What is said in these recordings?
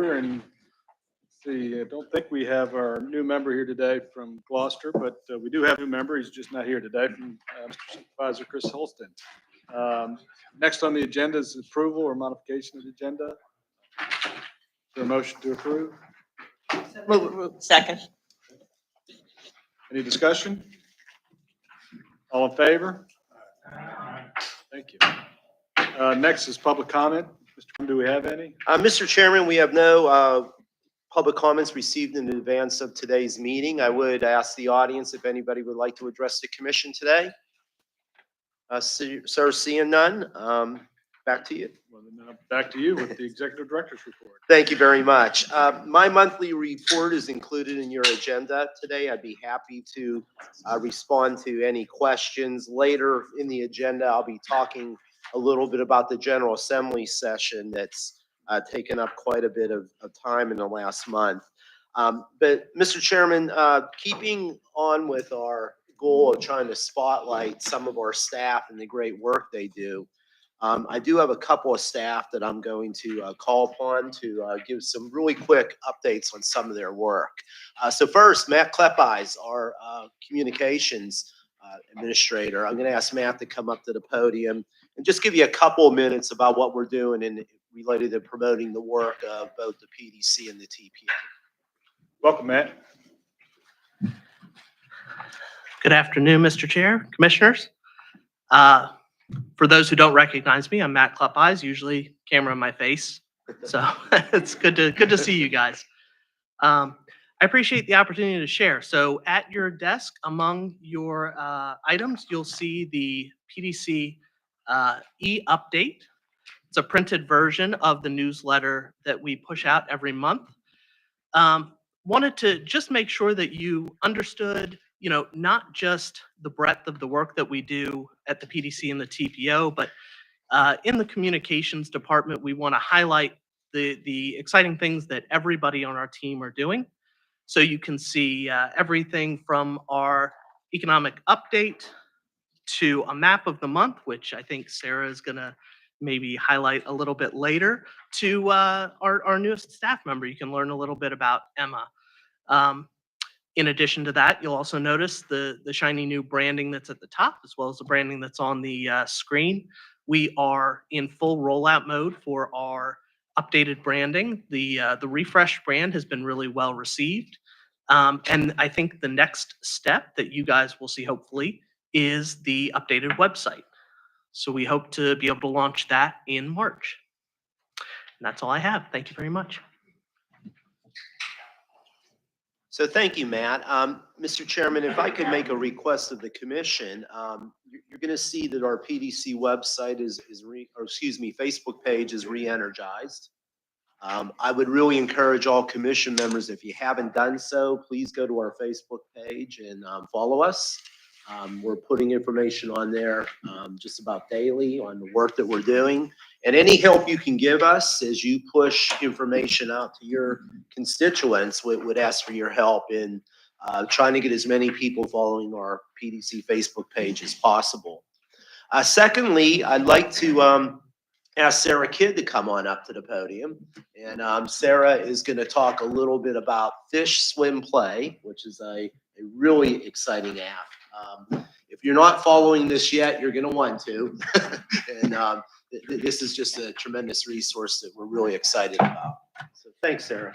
order. And let's see, I don't think we have our new member here today from Gloucester, but we do have a new member. He's just not here today, from Mr. Supervisor Chris Holston. Next on the agenda is approval or modification of the agenda. Is there a motion to approve? Second. Any discussion? All in favor? Thank you. Next is public comment. Mr. Do we have any? Mr. Chairman, we have no public comments received in advance of today's meeting. I would ask the audience if anybody would like to address the commission today. Sir, seeing none, back to you. Well, then, back to you with the executive director's report. Thank you very much. My monthly report is included in your agenda today. I'd be happy to respond to any questions. Later in the agenda, I'll be talking a little bit about the General Assembly session that's taken up quite a bit of time in the last month. But Mr. Chairman, keeping on with our goal of trying to spotlight some of our staff and the great work they do, I do have a couple of staff that I'm going to call upon to give some really quick updates on some of their work. So first, Matt Klepeyes, our communications administrator. I'm going to ask Matt to come up to the podium and just give you a couple of minutes about what we're doing in related to promoting the work of both the PDC and the TPA. Welcome, Matt. Good afternoon, Mr. Chair, Commissioners. For those who don't recognize me, I'm Matt Klepeyes, usually camera in my face. So it's good to see you guys. I appreciate the opportunity to share. So at your desk, among your items, you'll see the PDC e-update. It's a printed version of the newsletter that we push out every month. Wanted to just make sure that you understood, not just the breadth of the work that we do at the PDC and the TPO, but in the communications department, we want to highlight the exciting things that everybody on our team are doing. So you can see everything from our economic update to a map of the month, which I think Sarah is going to maybe highlight a little bit later, to our newest staff member. You can learn a little bit about Emma. In addition to that, you'll also notice the shiny new branding that's at the top, as well as the branding that's on the screen. We are in full rollout mode for our updated branding. The refreshed brand has been really well received. And I think the next step that you guys will see, hopefully, is the updated website. So we hope to be able to launch that in March. And that's all I have. Thank you very much. So thank you, Matt. Mr. Chairman, if I could make a request of the commission, you're going to see that our PDC website Facebook page is re-energized. I would really encourage all commission members, if you haven't done so, please go to our Facebook page and follow us. We're putting information on there just about daily on the work that we're doing. And any help you can give us as you push information out to your constituents, we would ask for your help in trying to get as many people following our PDC Facebook page as possible. Secondly, I'd like to ask Sarah Kidd to come on up to the podium. And Sarah is going to talk a little bit about Fish Swim Play, which is a really exciting app. If you're not following this yet, you're going to want to. And this is just a tremendous resource that we're really excited about. So thanks, Sarah.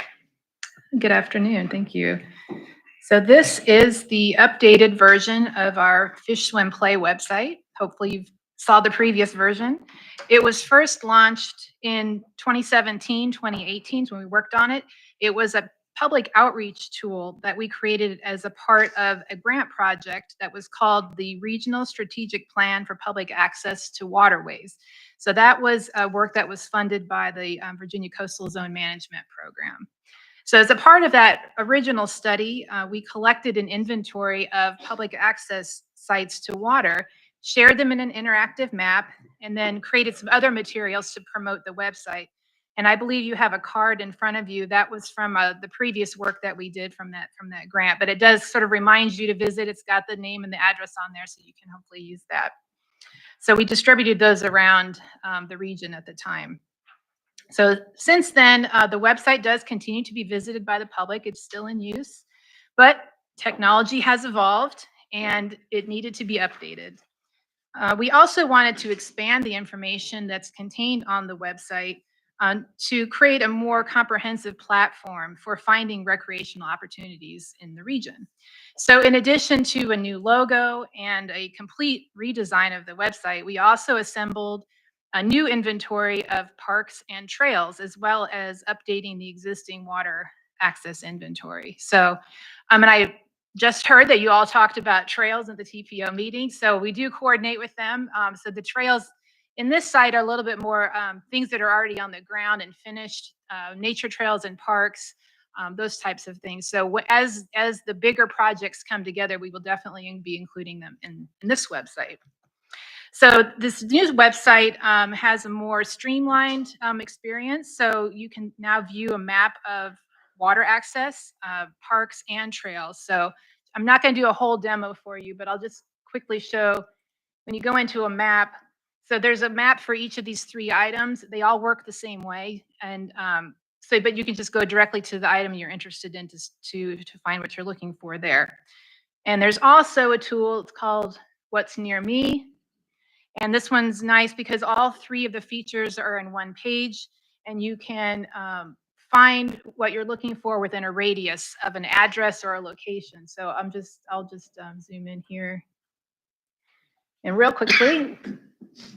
Good afternoon. Thank you. So this is the updated version of our Fish Swim Play website. Hopefully you saw the previous version. It was first launched in 2017, 2018 when we worked on it. It was a public outreach tool that we created as a part of a grant project that was called the Regional Strategic Plan for Public Access to Waterways. So that was work that was funded by the Virginia Coastal Zone Management Program. So as a part of that original study, we collected an inventory of public access sites to water, shared them in an interactive map, and then created some other materials to promote the website. And I believe you have a card in front of you. That was from the previous work that we did from that grant, but it does sort of remind you to visit. It's got the name and the address on there, so you can hopefully use that. So we distributed those around the region at the time. So since then, the website does continue to be visited by the public. It's still in use, but technology has evolved and it needed to be updated. We also wanted to expand the information that's contained on the website to create a more comprehensive platform for finding recreational opportunities in the region. So in addition to a new logo and a complete redesign of the website, we also assembled a new inventory of parks and trails, as well as updating the existing water access inventory. So, and I just heard that you all talked about trails at the TPO meeting, so we do coordinate with them. So the trails in this site are a little bit more things that are already on the ground and finished, nature trails and parks, those types of things. So as the bigger projects come together, we will definitely be including them in this website. So this new website has a more streamlined experience. So you can now view a map of water access, parks, and trails. So I'm not going to do a whole demo for you, but I'll just quickly show when you go into a map. So there's a map for each of these 3 items. They all work the same way. And but you can just go directly to the item you're interested in to find what you're looking for there. And there's also a tool, it's called What's Near Me. And this one's nice because all 3 of the features are in one page, and you can find what you're looking for within a radius of an address or a location. So I'll just zoom in here. And real quickly,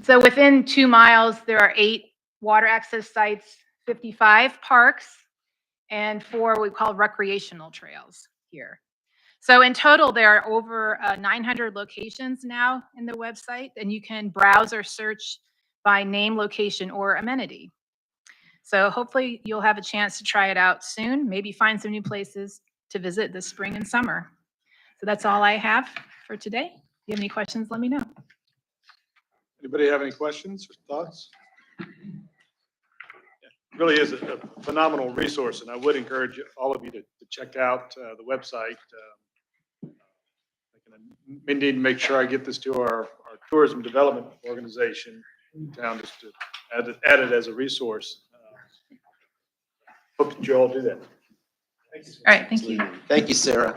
so within 2 miles, there are 8 water access sites, 55 parks, and 4 we call recreational trails here. So in total, there are over 900 locations now in the website, and you can browse or search by name, location, or amenity. So hopefully you'll have a chance to try it out soon, maybe find some new places to visit this spring and summer. So that's all I have for today. If you have any questions, let me know. Anybody have any questions or thoughts? Yeah, it really is a phenomenal resource, and I would encourage all of you to check out the website. I need to make sure I get this to our tourism development organization in town just to add it as a resource. Hope that you all do that. Thank you. All right, thank you. Thank you, Sarah.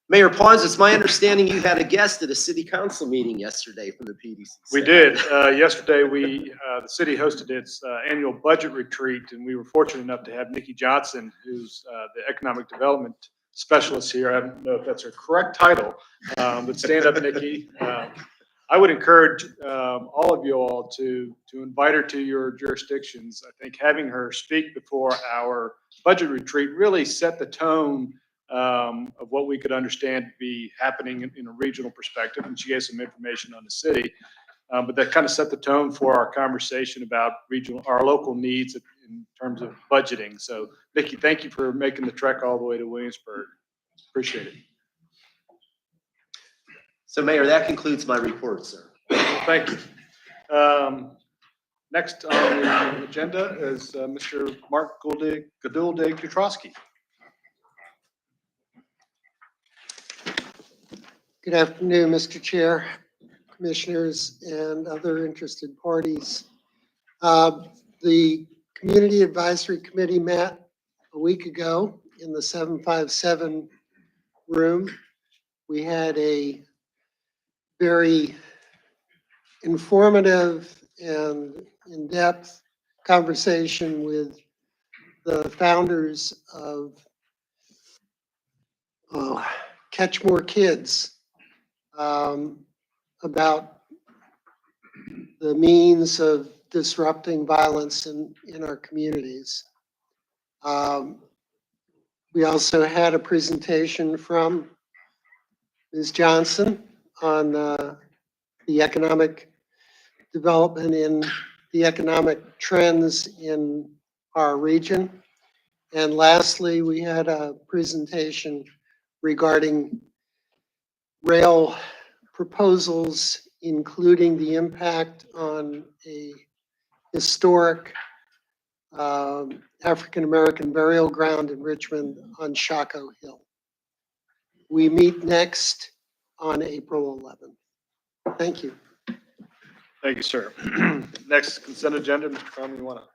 Mayor Pons, it's my understanding you had a guest at a city council meeting yesterday from the PDC. We did. Yesterday, the city hosted its annual budget retreat, and we were fortunate enough to have Nikki Johnson, who's the economic development specialist here. I don't know if that's her correct title, but stand up, Nikki. I would encourage all of you all to invite her to your jurisdictions. I think having her speak before our budget retreat really set the tone of what we could understand to be happening in a regional perspective, and she gave some information on the city. But that kind of set the tone for our conversation about our local needs in terms of budgeting. So, Nikki, thank you for making the trek all the way to Williamsburg. Appreciate it. So, Mayor, that concludes my report, sir. Thank you. Next on the agenda is Mr. Mark Gadulde-Kutrowski. Good afternoon, Mr. Chair, commissioners, and other interested parties. The Community Advisory Committee met a week ago in the 757 room. We had a very informative and in-depth conversation with the founders of Catch More Kids, about the means of disrupting violence in our communities. We also had a presentation from Ms. Johnson on the economic development in the economic trends in our region. And lastly, we had a presentation regarding rail proposals, including the impact on a historic African-American burial ground in Richmond on Shaco Hill. We meet next on April 11th. Thank you. Thank you, sir. Next consent agenda, Mr. Carmen, you want to?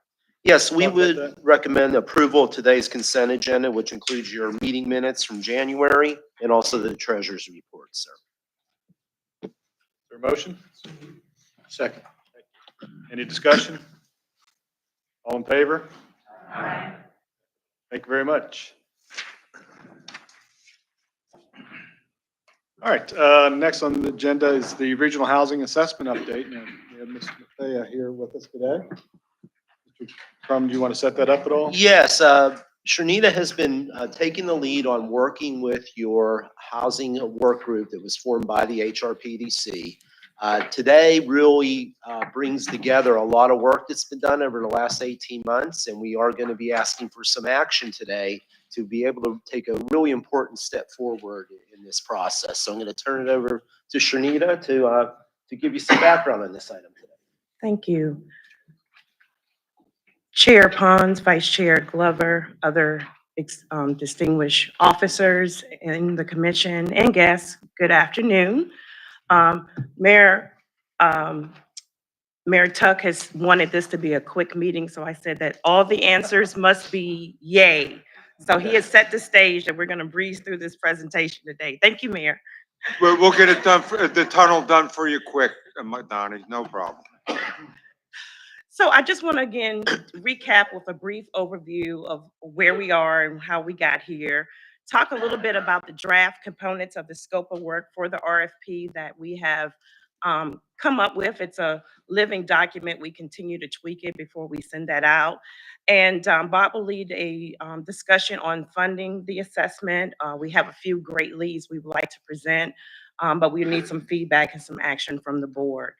Yes, we Talk about would that. recommend approval of today's consent agenda, which includes your meeting minutes from January and also the treasurer's report, sir. Is there a motion? Second. Any discussion? All in favor? Thank you very much. All right, next on the agenda is the regional housing assessment update. Now, we have Mr. Mathia here with us today. Mr. Crum, do you want to set that up at all? Yes, Sharnita has been taking the lead on working with your housing work group that was formed by the HRPDC. Today really brings together a lot of work that's been done over the last 18 months, and we are going to be asking for some action today to be able to take a really important step forward in this process. So I'm going to turn it over to Sharnita to give you some background on this item today. Thank you. Chair Pons, Vice Chair Glover, other distinguished officers in the commission and guests, good afternoon. Mayor Tuck has wanted this to be a quick meeting, so I said that all the answers must be yay. So he has set the stage that we're going to breeze through this presentation today. Thank you, Mayor. We'll get it done, the tunnel done for you quick, Donnie, no problem. So I just want to again recap with a brief overview of where we are and how we got here. Talk a little bit about the draft components of the scope of work for the RFP that we have come up with. It's a living document. We continue to tweak it before we send that out. And Bob will lead a discussion on funding the assessment. We have a few great leads we would like to present, but we need some feedback and some action from the board.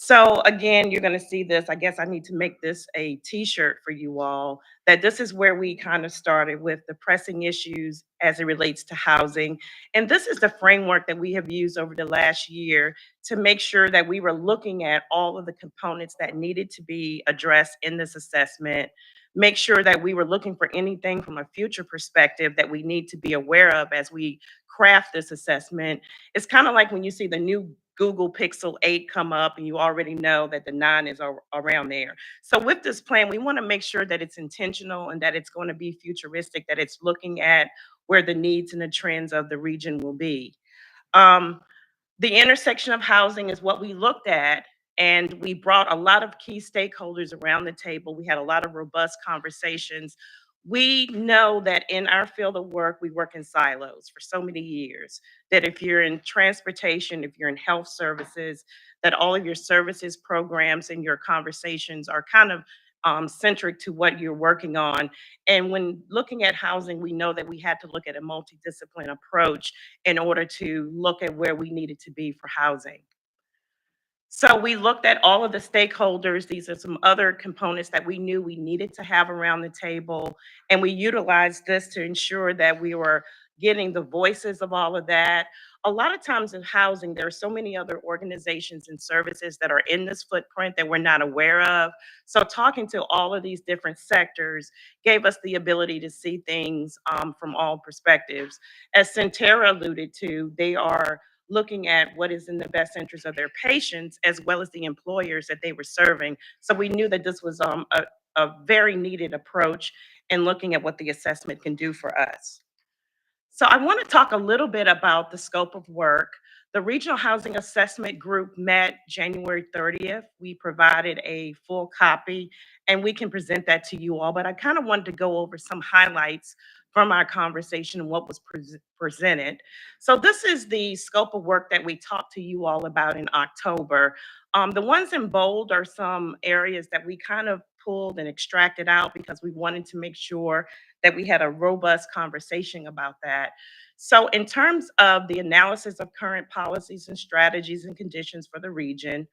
So again, you're going to see this. I guess I need to make this a t-shirt for you all, that this is where we kind of started with the pressing issues as it relates to housing. And this is the framework that we have used over the last year to make sure that we were looking at all of the components that needed to be addressed in this assessment. Make sure that we were looking for anything from a future perspective that we need to be aware of as we craft this assessment. It's kind of like when you see the new Google Pixel 8 come up and you already know that the 9 is around there. So with this plan, we want to make sure that it's intentional and that it's going to be futuristic, that it's looking at where the needs and the trends of the region will be. The intersection of housing is what we looked at, and we brought a lot of key stakeholders around the table. We had a lot of robust conversations. We know that in our field of work, we work in silos for so many years, that if you're in transportation, if you're in health services, that all of your services programs and your conversations are kind of centric to what you're working on. And when looking at housing, we know that we had to look at a multidisciplinary approach in order to look at where we needed to be for housing. So we looked at all of the stakeholders. These are some other components that we knew we needed to have around the table. And we utilized this to ensure that we were getting the voices of all of that. A lot of times in housing, there are so many other organizations and services that are in this footprint that we're not aware of. So talking to all of these different sectors gave us the ability to see things from all perspectives. As Centera alluded to, they are looking at what is in the best interest of their patients as well as the employers that they were serving. So we knew that this was a very needed approach in looking at what the assessment can do for us. So I want to talk a little bit about the scope of work. The Regional Housing Assessment Group met January 30th. We provided a full copy and we can present that to you all, but I kind of wanted to go over some highlights from our conversation and what was presented. So this is the scope of work that we talked to you all about in October. The ones in bold are some areas that we kind of pulled and extracted out because we wanted to make sure that we had a robust conversation about that. So in terms of the analysis of current policies and strategies and conditions for the region,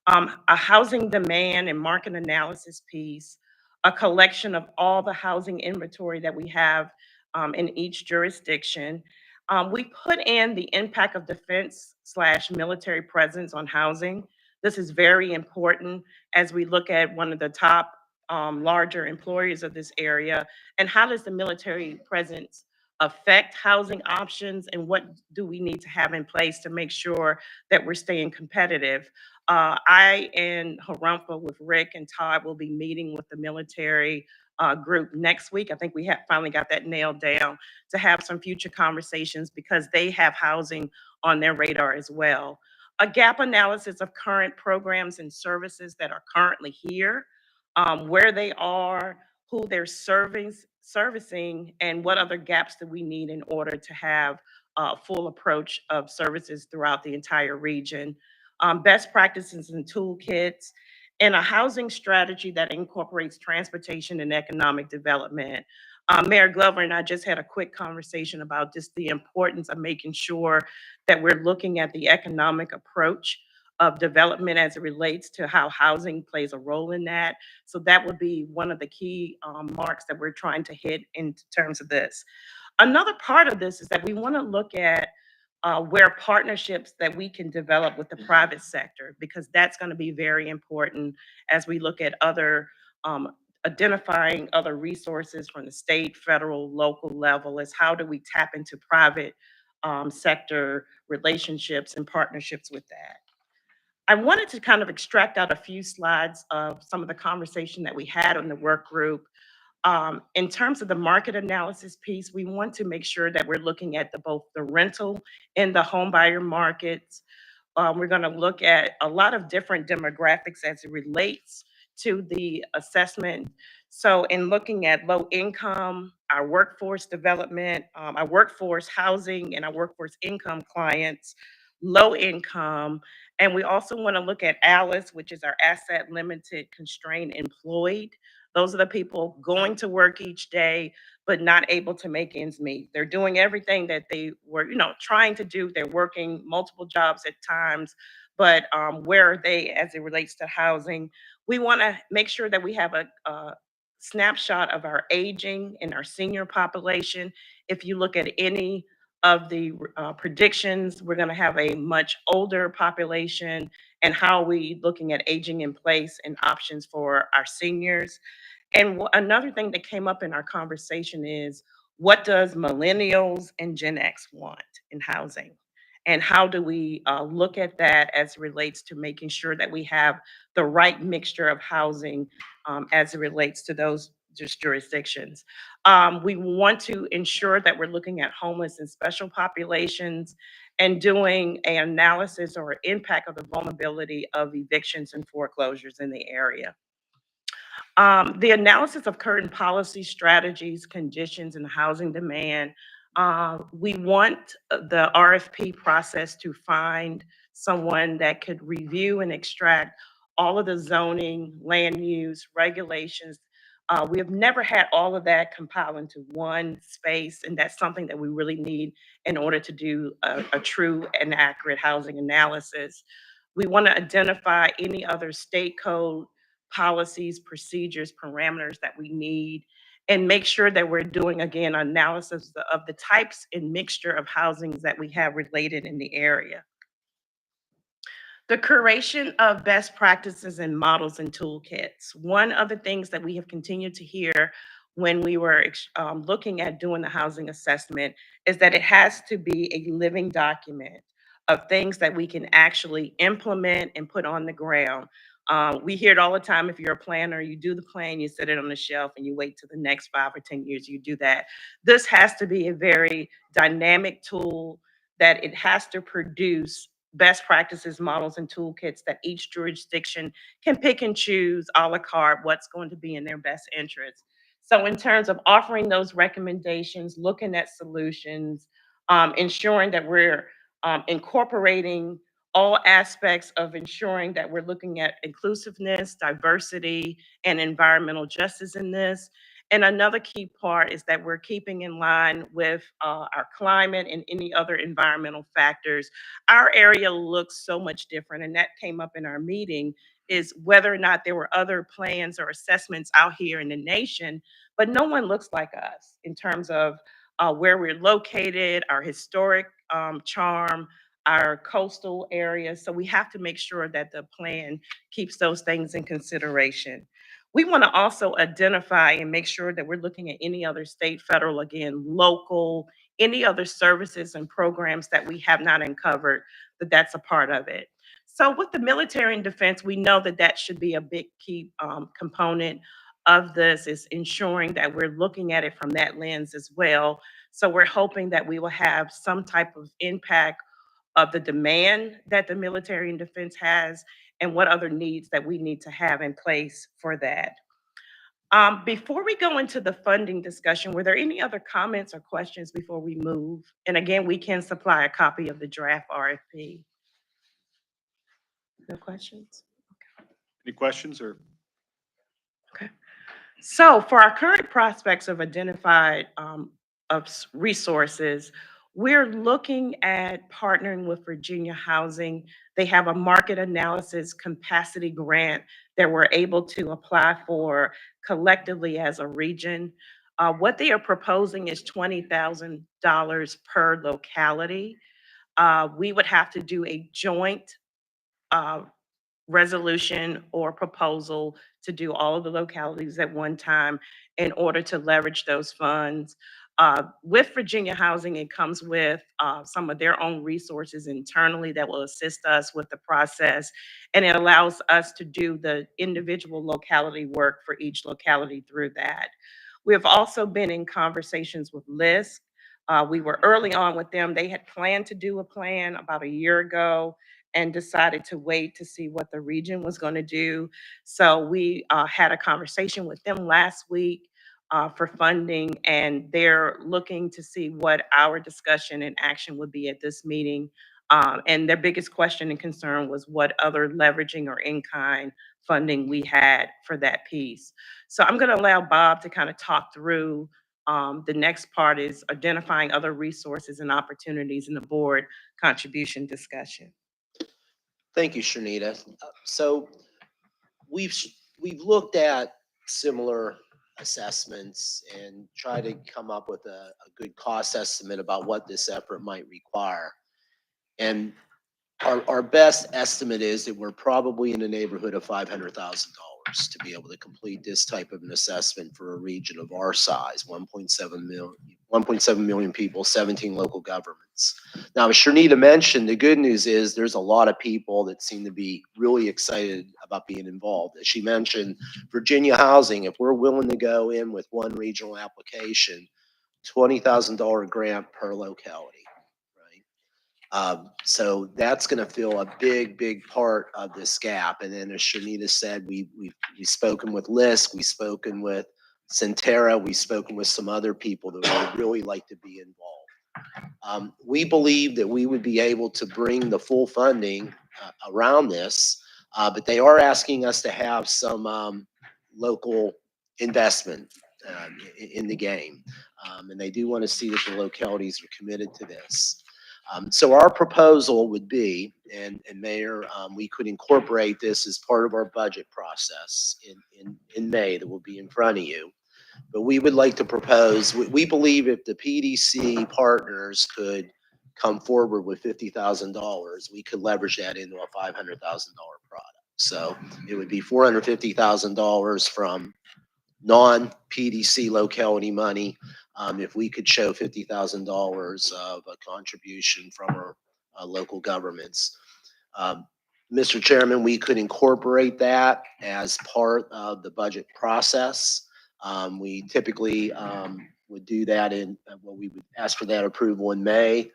a housing demand and market analysis piece, a collection of all the housing inventory that we have in each jurisdiction. We put in the impact of defense/military presence on housing. This is very important as we look at one of the top larger employers of this area, and how does the military presence affect housing options, and what do we need to have in place to make sure that we're staying competitive? I and Harumpa with Rick and Todd will be meeting with the military group next week. I think we have finally got that nailed down to have some future conversations because they have housing on their radar as well. A gap analysis of current programs and services that are currently here, where they are, who they're servicing, and what other gaps do we need in order to have a full approach of services throughout the entire region. Best practices and toolkits, and a housing strategy that incorporates transportation and economic development. Mayor Glover and I just had a quick conversation about just the importance of making sure that we're looking at the economic approach of development as it relates to how housing plays a role in that. So that would be one of the key marks that we're trying to hit in terms of this. Another part of this is that we want to look at where partnerships that we can develop with the private sector, because that's going to be very important as we look at other identifying other resources from the state, federal, local level, is how do we tap into private sector relationships and partnerships with that. I wanted to kind of extract out a few slides of some of the conversation that we had on the work group. In terms of the market analysis piece, we want to make sure that we're looking at both the rental and the home buyer markets. We're going to look at a lot of different demographics as it relates to the assessment. So in looking at low income, our workforce development, our workforce housing, and our workforce income clients, low income. And we also want to look at ALICE, which is our asset limited constrained employed. Those are the people going to work each day, but not able to make ends meet. They're doing everything that they were, trying to do. They're working multiple jobs at times, but where are they as it relates to housing? We want to make sure that we have a snapshot of our aging and our senior population. If you look at any of the predictions, we're going to have a much older population, and how are we looking at aging in place and options for our seniors. And another thing that came up in our conversation is, what does millennials and Gen X want in housing? And how do we look at that as it relates to making sure that we have the right mixture of housing as it relates to those jurisdictions? We want to ensure that we're looking at homeless and special populations and doing an analysis or impact of the vulnerability of evictions and foreclosures in the area. The analysis of current policy strategies, conditions, and housing demand. We want the RFP process to find someone that could review and extract all of the zoning, land use, regulations. We have never had all of that compiled into one space, and that's something that we really need in order to do a true and accurate housing analysis. We want to identify any other state code policies, procedures, parameters that we need, and make sure that we're doing, again, analysis of the types and mixture of housings that we have related in the area. The curation of best practices and models and toolkits. One of the things that we have continued to hear when we were looking at doing the housing assessment is that it has to be a living document of things that we can actually implement and put on the ground. We hear it all the time. If you're a planner, you do the plan, you set it on the shelf, and you wait till the next 5 or 10 years, you do that. This has to be a very dynamic tool, that it has to produce best practices, models, and toolkits that each jurisdiction can pick and choose a la carte what's going to be in their best interest. So in terms of offering those recommendations, looking at solutions, ensuring that we're incorporating all aspects of ensuring that we're looking at inclusiveness, diversity, and environmental justice in this. And another key part is that we're keeping in line with our climate and any other environmental factors. Our area looks so much different, and that came up in our meeting, is whether or not there were other plans or assessments out here in the nation, but no one looks like us in terms of where we're located, our historic charm, our coastal areas. So we have to make sure that the plan keeps those things in consideration. We want to also identify and make sure that we're looking at any other state, federal, again, local, any other services and programs that we have not uncovered, that's a part of it. So with the military and defense, we know that that should be a big key component of this, is ensuring that we're looking at it from that lens as well. So we're hoping that we will have some type of impact of the demand that the military and defense has, and what other needs that we need to have in place for that. Before we go into the funding discussion, were there any other comments or questions before we move? And again, we can supply a copy of the draft RFP. No questions? Any questions or? Okay. So for our current prospects of identified resources, we're looking at partnering with Virginia Housing. They have a market analysis capacity grant that we're able to apply for collectively as a region. What they are proposing is $20,000 per locality. We would have to do a joint resolution or proposal to do all of the localities at one time in order to leverage those funds. With Virginia Housing, it comes with some of their own resources internally that will assist us with the process, and it allows us to do the individual locality work for each locality through that. We have also been in conversations with LISC. We were early on with them. They had planned to do a plan about a year ago and decided to wait to see what the region was going to do. So we had a conversation with them last week for funding, and they're looking to see what our discussion and action would be at this meeting. And their biggest question and concern was what other leveraging or in-kind funding we had for that piece. So I'm going to allow Bob to kind of talk through the next part, is identifying other resources and opportunities in the board contribution discussion. Thank you, Shanita. So we've looked at similar assessments and tried to come up with a good cost estimate about what this effort might require. And our best estimate is that we're probably in the neighborhood of $500,000 to be able to complete this type of an assessment for a region of our size, 1.7 million people, 17 local governments. Now, as Shanita mentioned, the good news is there's a lot of people that seem to be really excited about being involved. As she mentioned, Virginia Housing, if we're willing to go in with one regional application, $20,000 grant per locality. So that's going to fill a big part of this gap. And then as Shanita said, we've spoken with LISC, we've spoken with Centera, we've spoken with some other people that would really like to be involved. We believe that we would be able to bring the full funding around this, but they are asking us to have some local investment in the game. And they do want to see that the localities are committed to this. So our proposal would be, and Mayor, we could incorporate this as part of our budget process in May that will be in front of you. But we would like to propose, we believe if the PDC partners could come forward with $50,000, we could leverage that into a $500,000 product. So it would be $450,000 from non-PDC locality money. If we could show $50,000 of a contribution from our local governments. Mr. Chairman, we could incorporate that as part of the budget process. We typically would do that we would ask for that approval in May,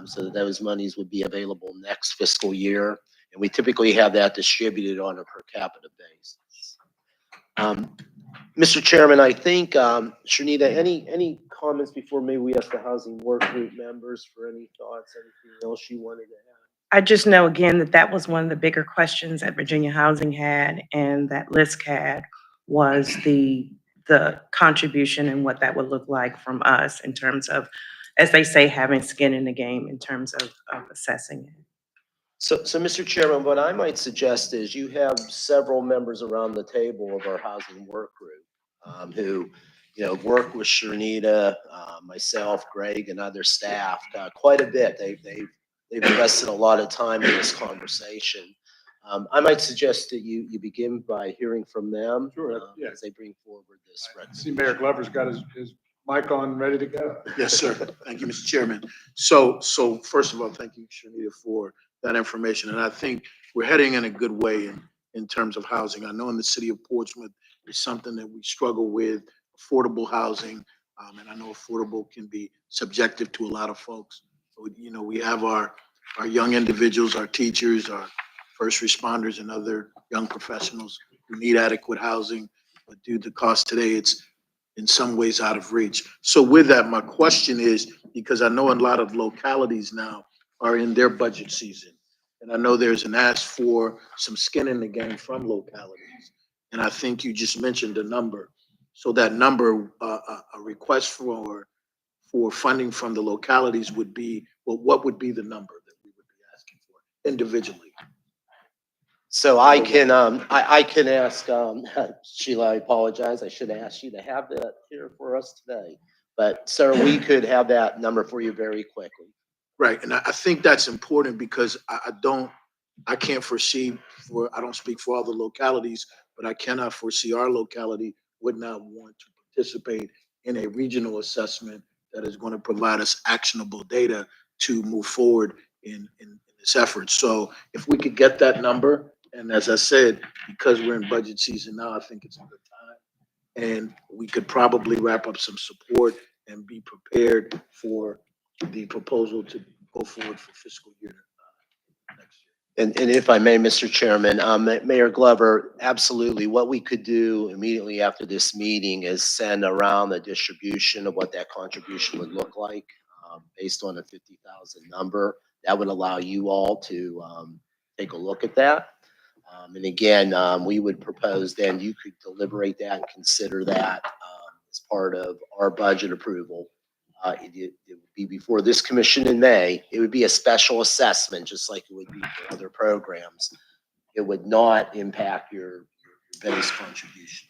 so that those monies would be available next fiscal year. And we typically have that distributed on a per capita basis. Mr. Chairman, I think, Shanita, any comments before maybe we ask the housing work group members for any thoughts, anything else you wanted to add? I just know again that that was one of the bigger questions that Virginia Housing had and that LISC had, was the contribution and what that would look like from us in terms of, as they say, having skin in the game in terms of assessing it. So, Mr. Chairman, what I might suggest is you have several members around the table of our housing work group who, work with Shanita, myself, Greg, and other staff quite a bit. They've invested a lot of time in this conversation. I might suggest that you begin by hearing from them. Sure, yeah. As they bring forward this. I see Mayor Glover's got his mic on, ready to go. Yes, sir. Thank you, Mr. Chairman. So first of all, thank you, Shanita, for that information. And I think we're heading in a good way in terms of housing. I know in the city of Portsmouth, it's something that we struggle with, affordable housing. And I know affordable can be subjective to a lot of folks. You know, we have our young individuals, our teachers, our first responders and other young professionals who need adequate housing, but due to cost today, it's in some ways out of reach. So with that, my question is, because I know a lot of localities now are in their budget season, and I know there's an ask for some skin in the game from localities. And I think you just mentioned a number. So that number, a request for funding from the localities would be, well, what would be the number that we would be asking for individually? So I can ask, Sheila, I apologize. I should have asked you to have that here for us today. But sir, we could have that number for you very quickly. Right, and I think that's important because I can't foresee I don't speak for all the localities, but I cannot foresee our locality would not want to participate in a regional assessment that is going to provide us actionable data to move forward in this effort. So if we could get that number, and as I said, because we're in budget season now, I think it's a good time. And we could probably wrap up some support and be prepared for the proposal to go forward for fiscal year next year. And if I may, Mr. Chairman, Mayor Glover, absolutely. What we could do immediately after this meeting is send around the distribution of what that contribution would look like based on a 50,000 number. That would allow you all to take a look at that. And again, we would propose then you could deliberate that and consider that as part of our budget approval. It would be before this commission in May. It would be a special assessment, just like it would be for other programs. It would not impact your base contribution.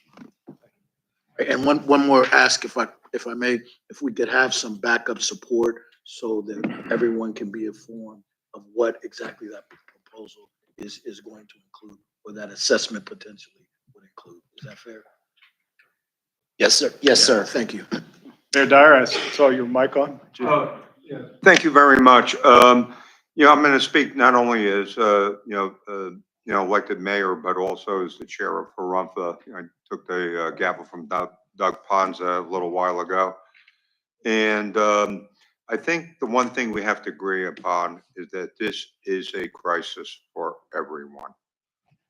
And one more ask, if I may, if we could have some backup support so that everyone can be informed of what exactly that proposal is going to include, or that assessment potentially would include. Is that fair? Yes, sir. Yes, sir. Thank you. Mayor Dyer, I saw your mic on. Yeah, thank you very much. I'm going to speak not only as, elected mayor, but also as the chair of Harumpha. I took the gavel from Doug Ponza a little while ago. And I think the one thing we have to agree upon is that this is a crisis for everyone.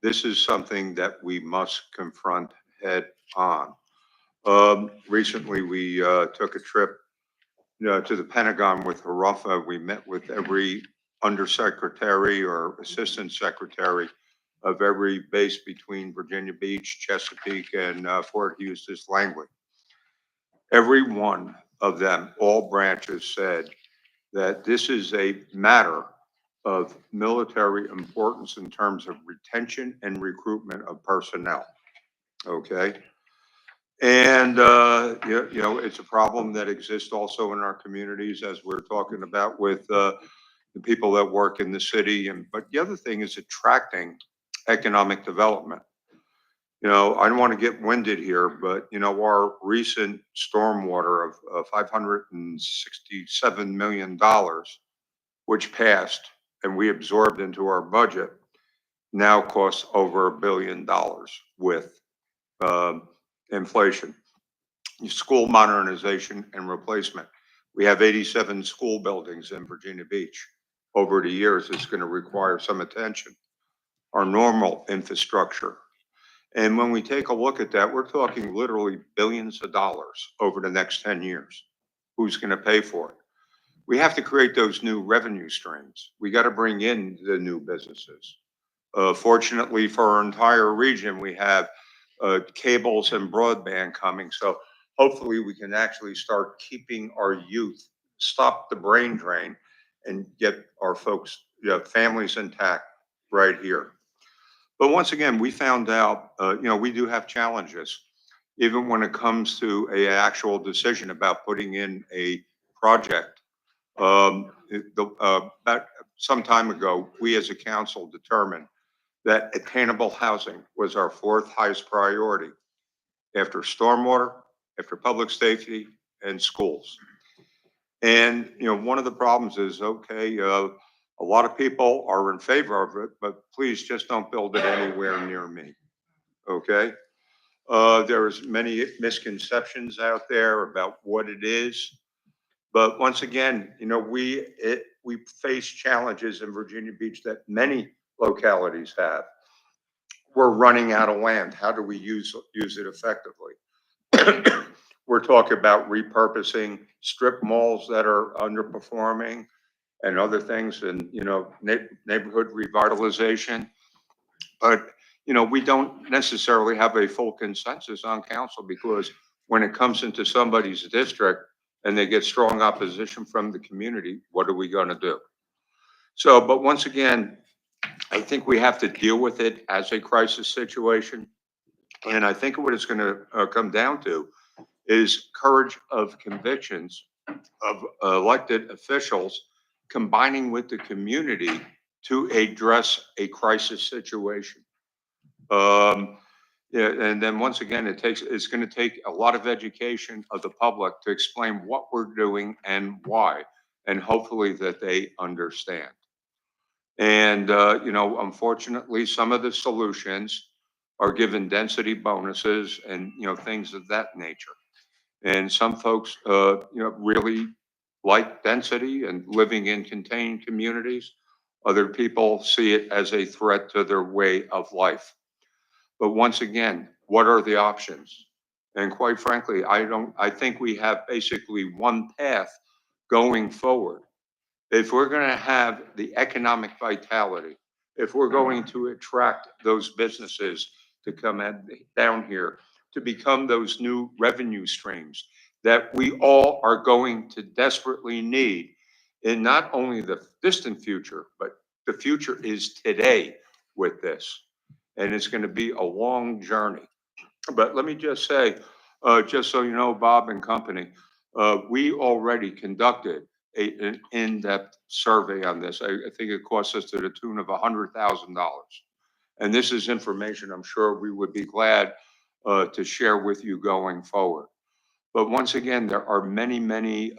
This is something that we must confront head on. Recently, we took a trip to the Pentagon with Harumpha. We met with every undersecretary or assistant secretary of every base between Virginia Beach, Chesapeake, and Fort Eustis Langley. Every one of them, all branches, said that this is a matter of military importance in terms of retention and recruitment of personnel. Okay. And, it's a problem that exists also in our communities, as we're talking about with the people that work in the city. But the other thing is attracting economic development. I don't want to get winded here, but, our recent stormwater of $567 million, which passed and we absorbed into our budget, now costs over $1 billion with inflation. School modernization and replacement. We have 87 school buildings in Virginia Beach. Over the years, it's going to require some attention. Our normal infrastructure. And when we take a look at that, we're talking literally billions of dollars over the next 10 years. Who's going to pay for it? We have to create those new revenue streams. We got to bring in the new businesses. Fortunately for our entire region, we have cables and broadband coming. So hopefully we can actually start keeping our youth, stop the brain drain, and get our folks, families intact right here. But once again, we found out, we do have challenges, even when it comes to an actual decision about putting in a project. About some time ago, we as a council determined that attainable housing was our fourth highest priority after stormwater, after public safety, and schools. And, one of the problems is, okay, A lot of people are in favor of it, but please just don't build it anywhere near me. Okay? There's many misconceptions out there about what it is. But once again, you know, we face challenges in Virginia Beach that many localities have. We're running out of land. How do we use it effectively? We're talking about repurposing strip malls that are underperforming and other things, and, you know, neighborhood revitalization. But, you know, we don't necessarily have a full consensus on council, because when it comes into somebody's district and they get strong opposition from the community, what are we going to do? So, but once again, I think we have to deal with it as a crisis situation. And I think what it's going to come down to is courage of convictions of elected officials combining with the community to address a crisis situation. Yeah, and then once again, it's going to take a lot of education of the public to explain what we're doing and why, and hopefully that they understand. And, you know, unfortunately, some of the solutions are given density bonuses and, you know, things of that nature. And some folks, you know, really like density and living in contained communities. Other people see it as a threat to their way of life. But once again, what are the options? And quite frankly, I think we have basically one path going forward. If we're going to have the economic vitality, if we're going to attract those businesses to come down here, to become those new revenue streams that we all are going to desperately need in not only the distant future, but the future is today with this. And it's going to be a long journey. But let me just say, just so you know, Bob and company, we already conducted an in-depth survey on this. I think it cost us to the tune of $100,000. And this is information I'm sure we would be glad to share with you going forward. But once again, there are many, many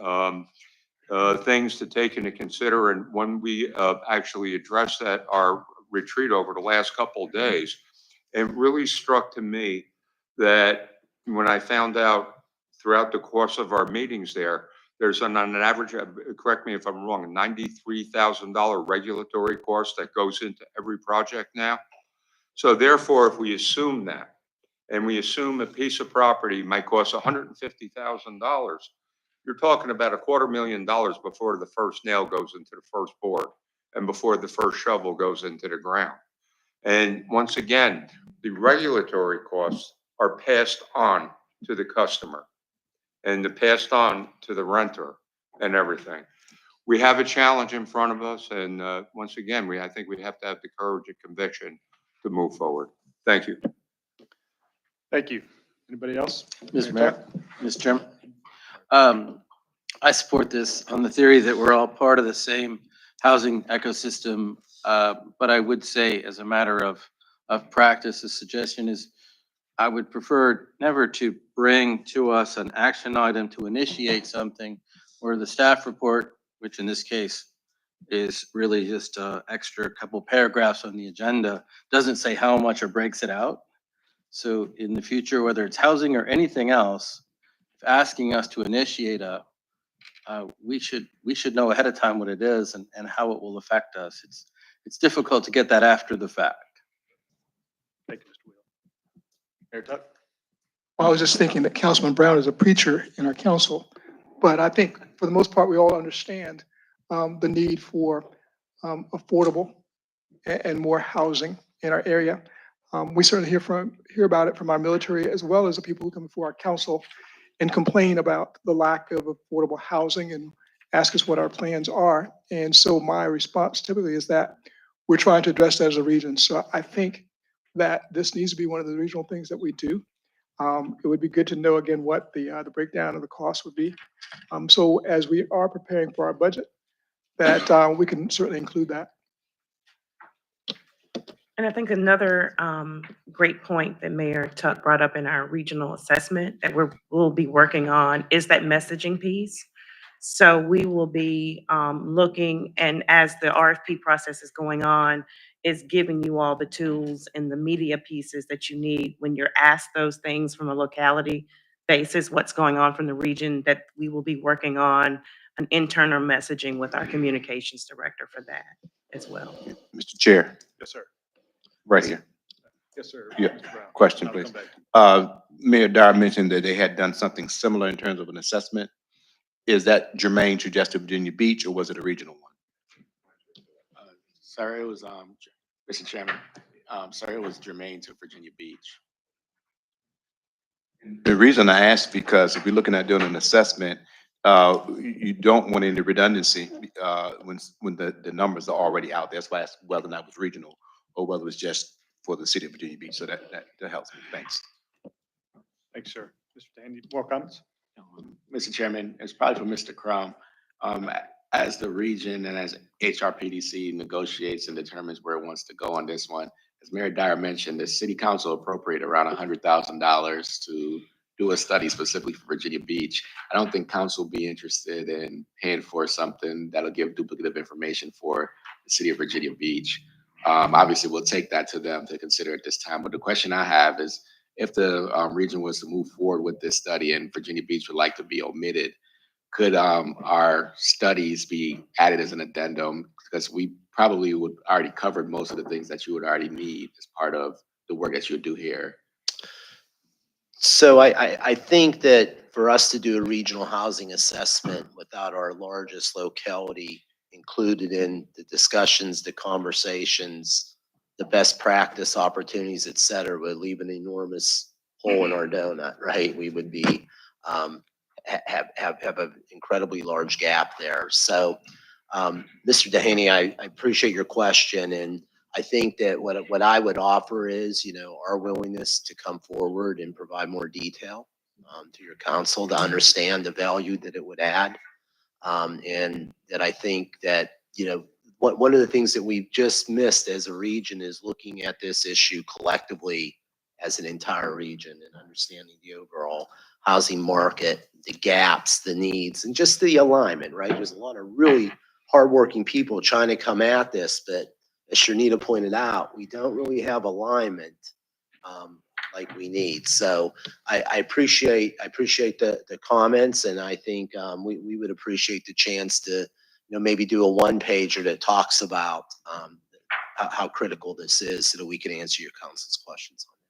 things to take into consider. And when we actually addressed at our retreat over the last couple of days, it really struck to me that when I found out throughout the course of our meetings there, there's on an average, correct me if I'm wrong, a $93,000 regulatory cost that goes into every project now. So therefore, if we assume that, and we assume a piece of property might cost $150,000, you're talking about $250,000 before the first nail goes into the first board and before the first shovel goes into the ground. And once again, the regulatory costs are passed on to the customer and passed on to the renter and everything. We have a challenge in front of us. And once again, I think we have to have the courage and conviction to move forward. Thank you. Thank you. Anybody else? Mr. Mayor, Mr. Chairman, I support this on the theory that we're all part of the same housing ecosystem. But I would say, as a matter of practice, the suggestion is I would prefer never to bring to us an action item to initiate something where the staff report, which in this case is really just an extra couple paragraphs on the agenda, doesn't say how much or breaks it out. So in the future, whether it's housing or anything else, asking us to initiate we should know ahead of time what it is and how it will affect us. It's difficult to get that after the fact. Thank you, Mr. Wheel. Mayor Tuck? I was just thinking that Councilman Brown is a preacher in our council, but I think for the most part, we all understand the need for affordable and more housing in our area. We certainly hear about it from our military, as well as the people who come before our council and complain about the lack of affordable housing and ask us what our plans are. And so my response typically is that we're trying to address that as a region. So I think that this needs to be one of the regional things that we do. It would be good to know again what the breakdown of the cost would be. So as we are preparing for our budget, that we can certainly include that. And I think another great point that Mayor Tuck brought up in our regional assessment that we'll be working on is that messaging piece. So we will be looking, and as the RFP process is going on, is giving you all the tools and the media pieces that you need when you're asked those things from a locality basis, what's going on from the region, that we will be working on an internal messaging with our communications director for that as well. Mr. Chair, Yes, sir. right here. Yes, sir. Yeah, Mr. Brown. question, I'll please. come back. Mayor Dyer mentioned that they had done something similar in terms of an assessment. Is that germane to just Virginia Beach, or was it a regional one? Sir, it was, Mr. Chairman, sir, it was germane to Virginia Beach. The reason I asked, because if we're looking at doing an assessment, you don't want any redundancy, when the numbers are already out there. That's why I asked whether or not it was regional or whether it was just for the city of Virginia Beach. So that helps me. Thanks. Thanks, sir. Mr. Dan, more comments? Mr. Chairman, it's probably for Mr. Crum. As the region and as HRPDC negotiates and determines where it wants to go on this one, as Mayor Dyer mentioned, the city council appropriated around $100,000 to do a study specifically for Virginia Beach. I don't think council will be interested in paying for something that'll give duplicative information for the city of Virginia Beach. Obviously, we'll take that to them to consider at this time. But the question I have is, if the region was to move forward with this study and Virginia Beach would like to be omitted, could our studies be added as an addendum? Because we probably would already covered most of the things that you would already need as part of the work that you would do here. So I think that for us to do a regional housing assessment without our largest locality included in the discussions, the conversations, the best practice opportunities, et cetera, would leave an enormous hole in our donut, right? We would be, have an incredibly large gap there. So, Mr. Dehaney, I appreciate your question, and I think that what I would offer is, our willingness to come forward and provide more detail to your council to understand the value that it would add. And that I think that, one of the things that we've just missed as a region is looking at this issue collectively as an entire region and understanding the overall housing market, the gaps, the needs, and just the alignment, right? There's a lot of really hardworking people trying to come at this, but as Shanita pointed out, we don't really have alignment like we need. So I appreciate the comments, and I think we would appreciate the chance to maybe do a one-pager that talks about how critical this is, so that we can answer your council's questions on it.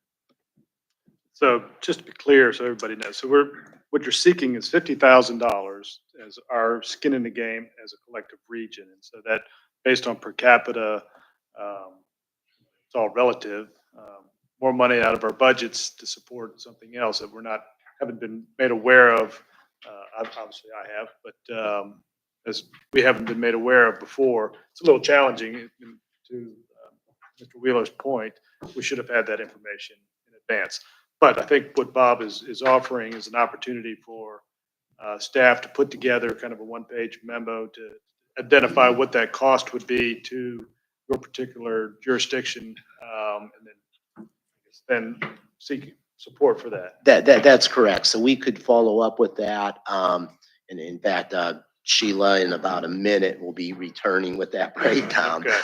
So just to be clear, so everybody knows, so what you're seeking is $50,000 as our skin in the game as a collective region. And so that, based on per capita, it's all relative, more money out of our budgets to support something else that haven't been made aware of. Obviously I have, but as we haven't been made aware of before, it's a little challenging. To Mr. Wheeler's point, we should have had that information in advance. But I think what Bob is offering is an opportunity for staff to put together kind of a one-page memo to identify what that cost would be to your particular jurisdiction, and then seek support for that. That's correct. So we could follow up with that. And in fact, Sheila, in about a minute, will be returning with that breakdown. Okay.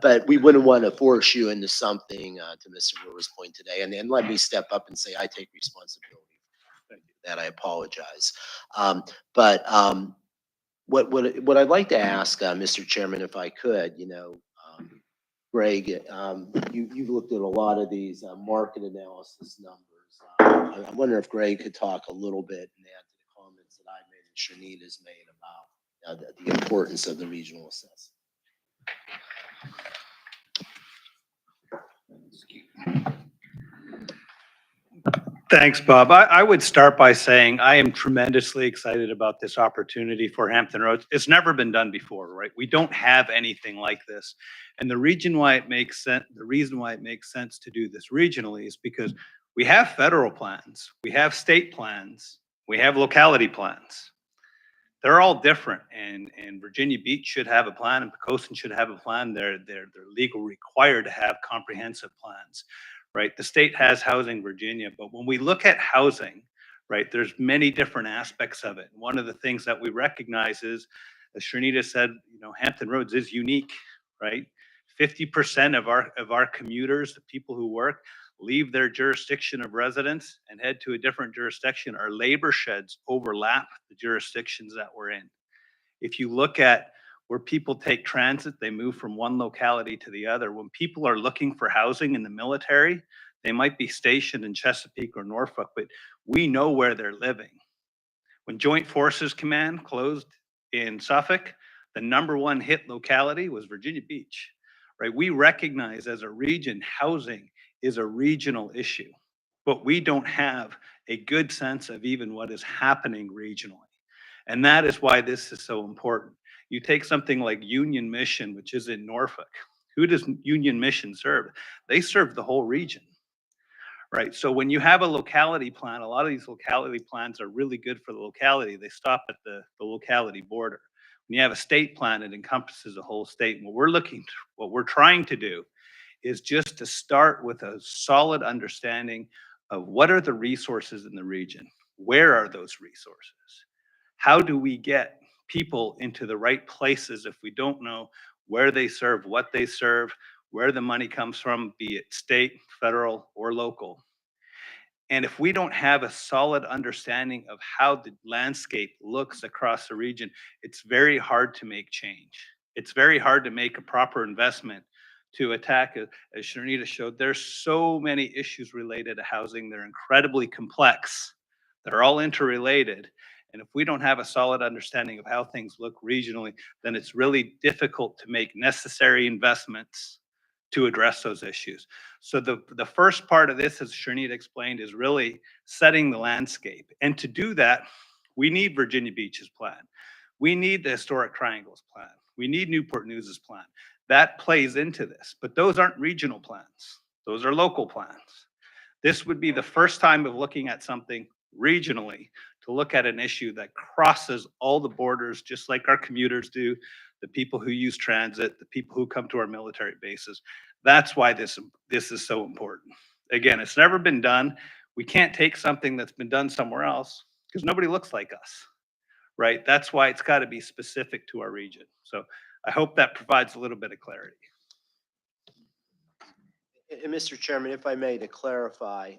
But we wouldn't want to force you into something, to Mr. Brewer's point today. And let me step up and say I take responsibility for that. I apologize. But what I'd like to ask, Mr. Chairman, if I could, Greg, you've looked at a lot of these market analysis numbers. I wonder if Greg could talk a little bit and add to the comments that I made and Shanita's made about the importance of the regional assessment. Thanks, Bob. I would start by saying I am tremendously excited about this opportunity for Hampton Roads. It's never been done before, right? We don't have anything like this. And the reason why it makes sense to do this regionally is because we have federal plans, we have state plans, we have locality plans. They're all different, and Virginia Beach should have a plan, and Pocosin should have a plan. They're legally required to have comprehensive plans. Right, the state has Housing Virginia, but when we look at housing, right? There's many different aspects of it. One of the things that we recognize is, as Shanita said, Hampton Roads is unique, right? 50% of our commuters, the people who work, leave their jurisdiction of residence and head to a different jurisdiction. Our labor sheds overlap the jurisdictions that we're in. If you look at where people take transit, they move from one locality to the other. When people are looking for housing in the military, they might be stationed in Chesapeake or Norfolk, but we know where they're living. When Joint Forces Command closed in Suffolk, the #1 hit locality was Virginia Beach, right? We recognize as a region, housing is a regional issue, but we don't have a good sense of even what is happening regionally. And that is why this is so important. You take something like Union Mission, which is in Norfolk. Who does Union Mission serve? They serve the whole region, right? So when you have a locality plan, a lot of these locality plans are really good for the locality. They stop at the locality border. When you have a state plan, it encompasses a whole state. And what we're trying to do is just to start with a solid understanding of what are the resources in the region? Where are those resources? How do we get people into the right places if we don't know where they serve, what they serve, where the money comes from, be it state, federal, or local? And if we don't have a solid understanding of how the landscape looks across the region, it's very hard to make change. It's very hard to make a proper investment to attack, as Shanita showed. There's so many issues related to housing. They're incredibly complex. They're all interrelated. And if we don't have a solid understanding of how things look regionally, then it's really difficult to make necessary investments to address those issues. So the first part of this, as Shanita explained, is really setting the landscape. And to do that, we need Virginia Beach's plan. We need the Historic Triangles plan. We need Newport News's plan. That plays into this, but those aren't regional plans. Those are local plans. This would be the first time of looking at something regionally, to look at an issue that crosses all the borders, just like our commuters do, the people who use transit, the people who come to our military bases. That's why this is so important. Again, it's never been done. We can't take something that's been done somewhere else because nobody looks like us, right? That's why it's got to be specific to our region. So I hope that provides a little bit of clarity. And Mr. Chairman, if I may, to clarify,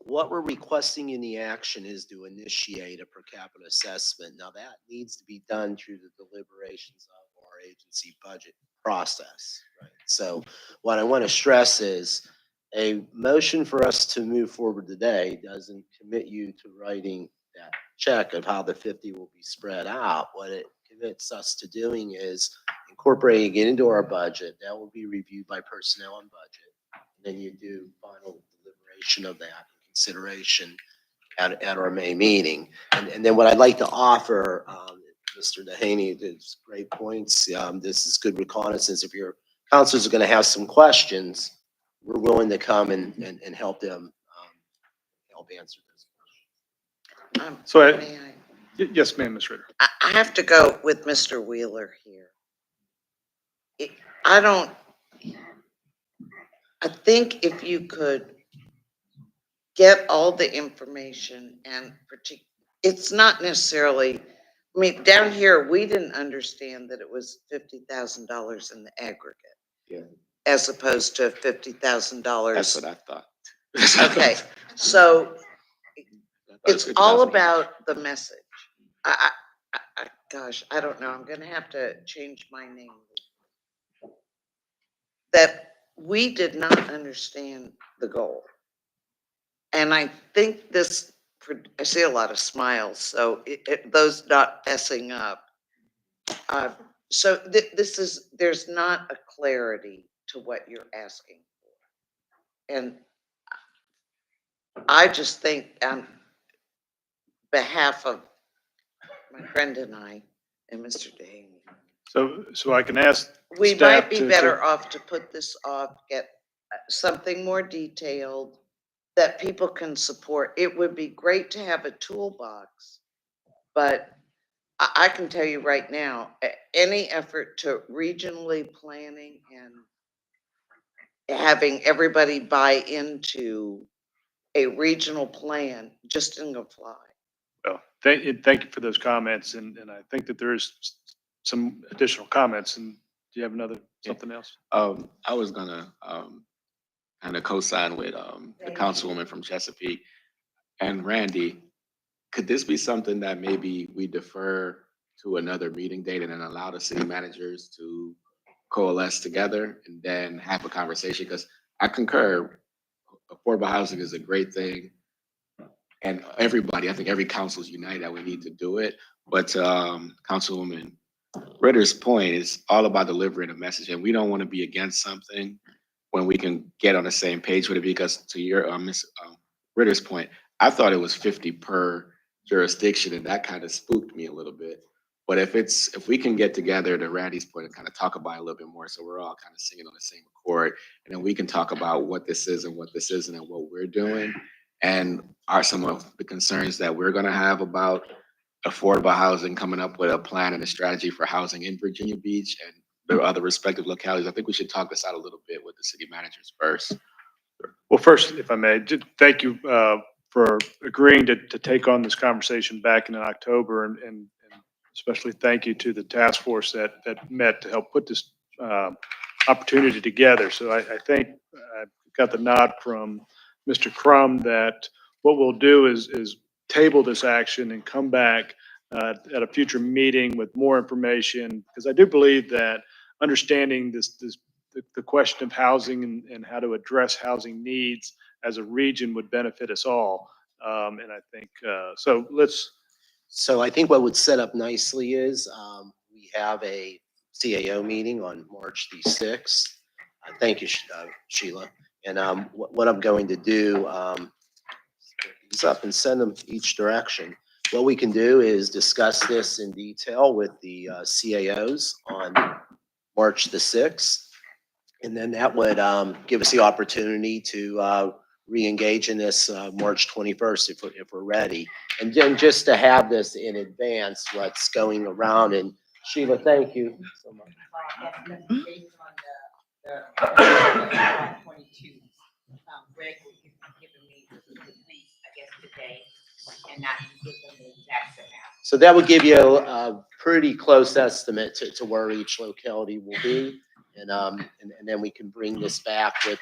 what we're requesting in the action is to initiate a per capita assessment. Now that needs to be done through the deliberations of our agency budget process, right? So what I want to stress is a motion for us to move forward today doesn't commit you to writing that check of how the 50 will be spread out. What it commits us to doing is incorporating it into our budget. That will be reviewed by personnel and budget. And then you do final deliberation of that consideration at our May meeting. And then what I'd like to offer, Mr. Dehaney, there's great points. This is good reconnaissance. If your counselors are going to have some questions, we're willing to come and help them help answer this question. So, May I? yes, ma'am, Ms. Ritter. I have to go with Mr. Wheeler here. I think if you could get all the information and it's not necessarily, I mean, down here, we didn't understand that it was $50,000 in the aggregate. Yeah. As opposed to $50,000. That's what I thought. Okay, so it's all $50,000. about the message. Gosh, I don't know. I'm gonna have to change my name. That we did not understand the goal. And I think this, I see a lot of smiles, so those not messing up. So there's not a clarity to what you're asking for. And I just think on behalf of my friend and I and Mr. Dehaney, So I can ask we staff might be to- better off to put this off, get something more detailed that people can support. It would be great to have a toolbox, but I can tell you right now, any effort to regionally planning and having everybody buy into a regional plan just isn't gonna fly. Well, thank you for those comments, and I think that there is some additional comments, and do you have something else? I was gonna, kind of co-sign with, the councilwoman from Chesapeake and Randy. Could this be something that maybe we defer to another meeting date and then allow the city managers to coalesce together and then have a conversation? Because I concur, affordable housing is a great thing. And everybody, I think every council is united that we need to do it. But Councilwoman Ritter's point is all about delivering a message, and we don't want to be against something when we can get on the same page with it. Because to your Ms. Ritter's point, I thought it was 50 per jurisdiction, and that kind of spooked me a little bit. But if we can get together, to Randy's point, and kind of talk about it a little bit more, so we're all kind of singing on the same accord, and then we can talk about what this is and what this isn't and what we're doing, and are some of the concerns that we're going to have about affordable housing, coming up with a plan and a strategy for housing in Virginia Beach and the other respective localities. I think we should talk this out a little bit with the city managers first. Well, first, if I may, thank you for agreeing to take on this conversation back in October, and especially thank you to the task force that met to help put this opportunity together. So I think I got the nod from Mr. Crum that what we'll do is table this action and come back at a future meeting with more information, because I do believe that understanding the question of housing and how to address housing needs as a region would benefit us all. And I think, so So I think what would set up nicely is, we have a CAO meeting on March the 6th. Thank you, Sheila. And what I'm going to do is up and send them each direction. What we can do is discuss this in detail with the CAOs on March the 6th. And then that would give us the opportunity to re-engage in this March 21st if we're ready. And then just to have this in advance, what's going around. And Sheila, thank you so much. Greg will give me the week, I guess, today, and not give them the exact amount. So that would give you a pretty close estimate to where each locality will be. And then we can bring this back with,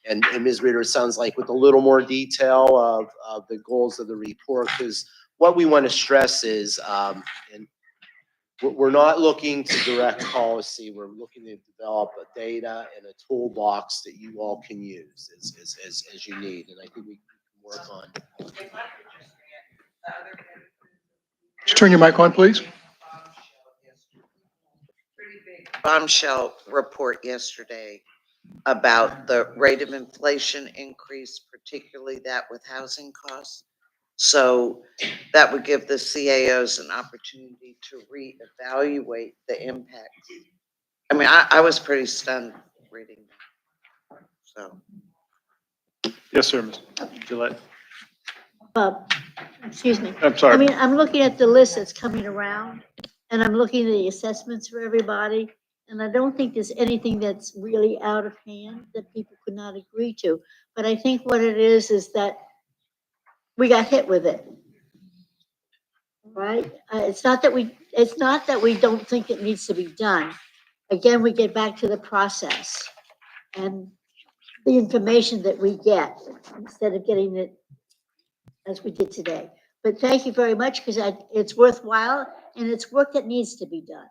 and Ms. Reader, it sounds like with a little more detail of the goals of the report, because what we want to stress is, and we're not looking to direct policy, we're looking to develop a data and a toolbox that you all can use as you need, and I think we can work on. Just turn your mic on, please. Bombshell report yesterday about the rate of inflation increase, particularly that with housing costs. So that would give the CAOs an opportunity to reevaluate the impact. I mean, I was pretty stunned reading that. So. yes, sir, Ms. Gillette. Excuse me. I'm sorry. I mean, I'm looking at the list that's coming around, and I'm looking at the assessments for everybody, and I don't think there's anything that's really out of hand that people could not agree to. But I think what it is that we got hit with it, right? It's not that we don't think it needs to be done. Again, we get back to the process and the information that we get instead of getting it as we did today. But thank you very much, because it's worthwhile and it's work that needs to be done.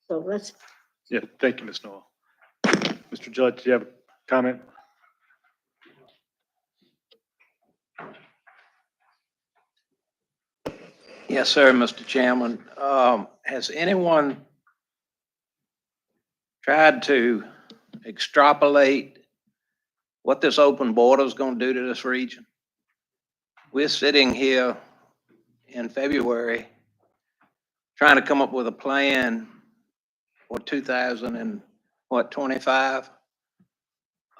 So let's. Yeah, thank you, Ms. Noel. Mr. Gillette, do you have a comment? Yes, sir, Mr. Chairman. Has anyone tried to extrapolate what this open border is going to do to this region? We're sitting here in February trying to come up with a plan for 2025.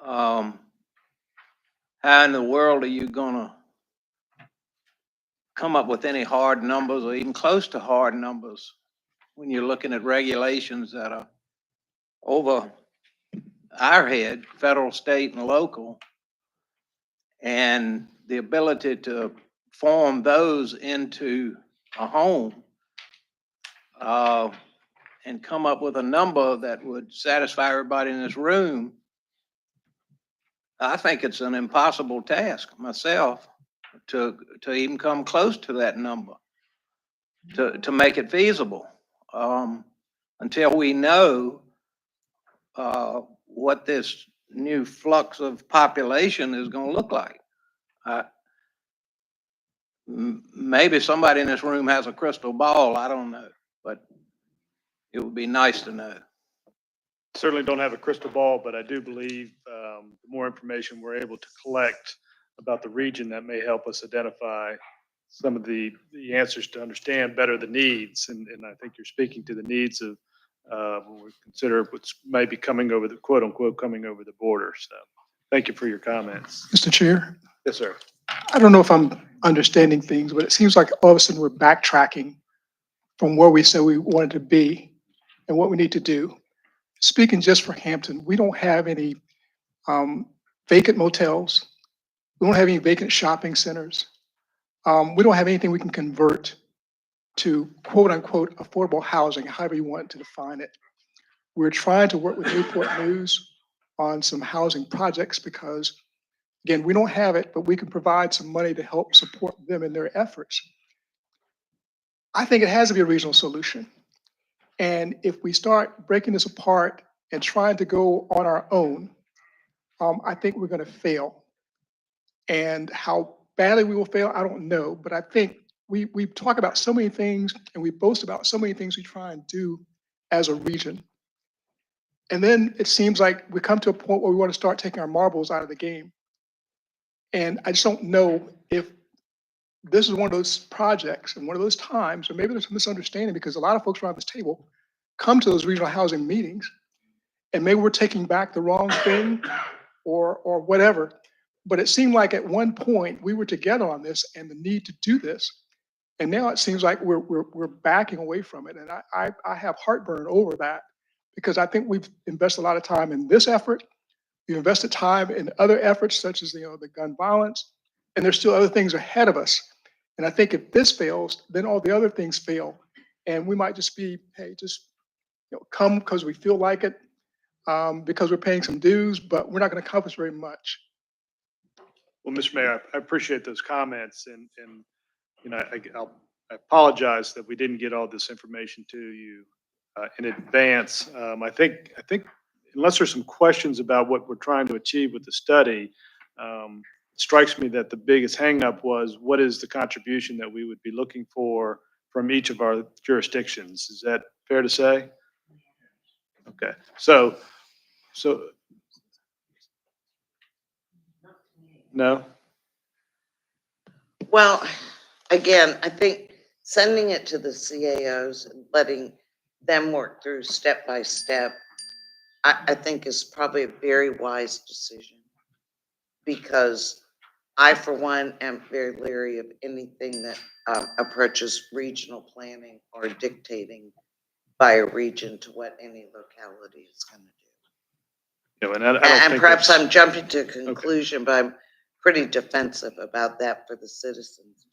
How in the world are you going to come up with any hard numbers or even close to hard numbers when you're looking at regulations that are over our head, federal, state, and local? and the ability to form those into a home, and come up with a number that would satisfy everybody in this room, I think it's an impossible task myself to even come close to that number, to make it feasible, until we know what this new flux of population is going to look like. Maybe somebody in this room has a crystal ball, I don't know, but it would be nice to know. Certainly don't have a crystal ball, but I do believe the more information we're able to collect about the region, that may help us identify some of the answers to understand better the needs. And I think you're speaking to the needs of when we consider what's maybe coming over the quote unquote coming over the border. So thank you for your comments. Mr. Chair, Yes, sir. I don't know if I'm understanding things, but it seems like all of a sudden we're backtracking from where we said we wanted to be and what we need to do. Speaking just for Hampton, we don't have any vacant motels. We don't have any vacant shopping centers. We don't have anything we can convert to quote unquote affordable housing, however you want to define it. We're trying to work with Newport News on some housing projects because, again, we don't have it, but we can provide some money to help support them in their efforts. I think it has to be a regional solution. And if we start breaking this apart and trying to go on our own, I think we're going to fail. And how badly we will fail, I don't know. But I think we talk about so many things and we boast about so many things we try and do as a region. And then it seems like we come to a point where we want to start taking our marbles out of the game. And I just don't know if this is one of those projects and one of those times, or maybe there's a misunderstanding because a lot of folks around this table come to those regional housing meetings and maybe we're taking back the wrong thing or whatever. But it seemed like at one point we were together on this and the need to do this. And now it seems like we're backing away from it. And I have heartburn over that because I think we've invested a lot of time in this effort. We've invested time in other efforts such as the gun violence, and there's still other things ahead of us. And I think if this fails, then all the other things fail. And we might just be, hey, just come because we feel like it, because we're paying some dues, but we're not going to accomplish very much. Well, Mr. Mayor, I appreciate those comments and I apologize that we didn't get all this information to you in advance. I think unless there's some questions about what we're trying to achieve with the study, it strikes me that the biggest hangup was what is the contribution that we would be looking for from each of our jurisdictions. Is that fair to say? Okay, so no? Well, again, I think sending it to the CAOs and letting them work through step by step, I think is probably a very wise decision. Because I, for one, am very leery of anything that approaches regional planning or dictating by a region to what any locality is going to do. And I don't And think perhaps that's- I'm jumping to a conclusion, but I'm pretty defensive about that for the citizens.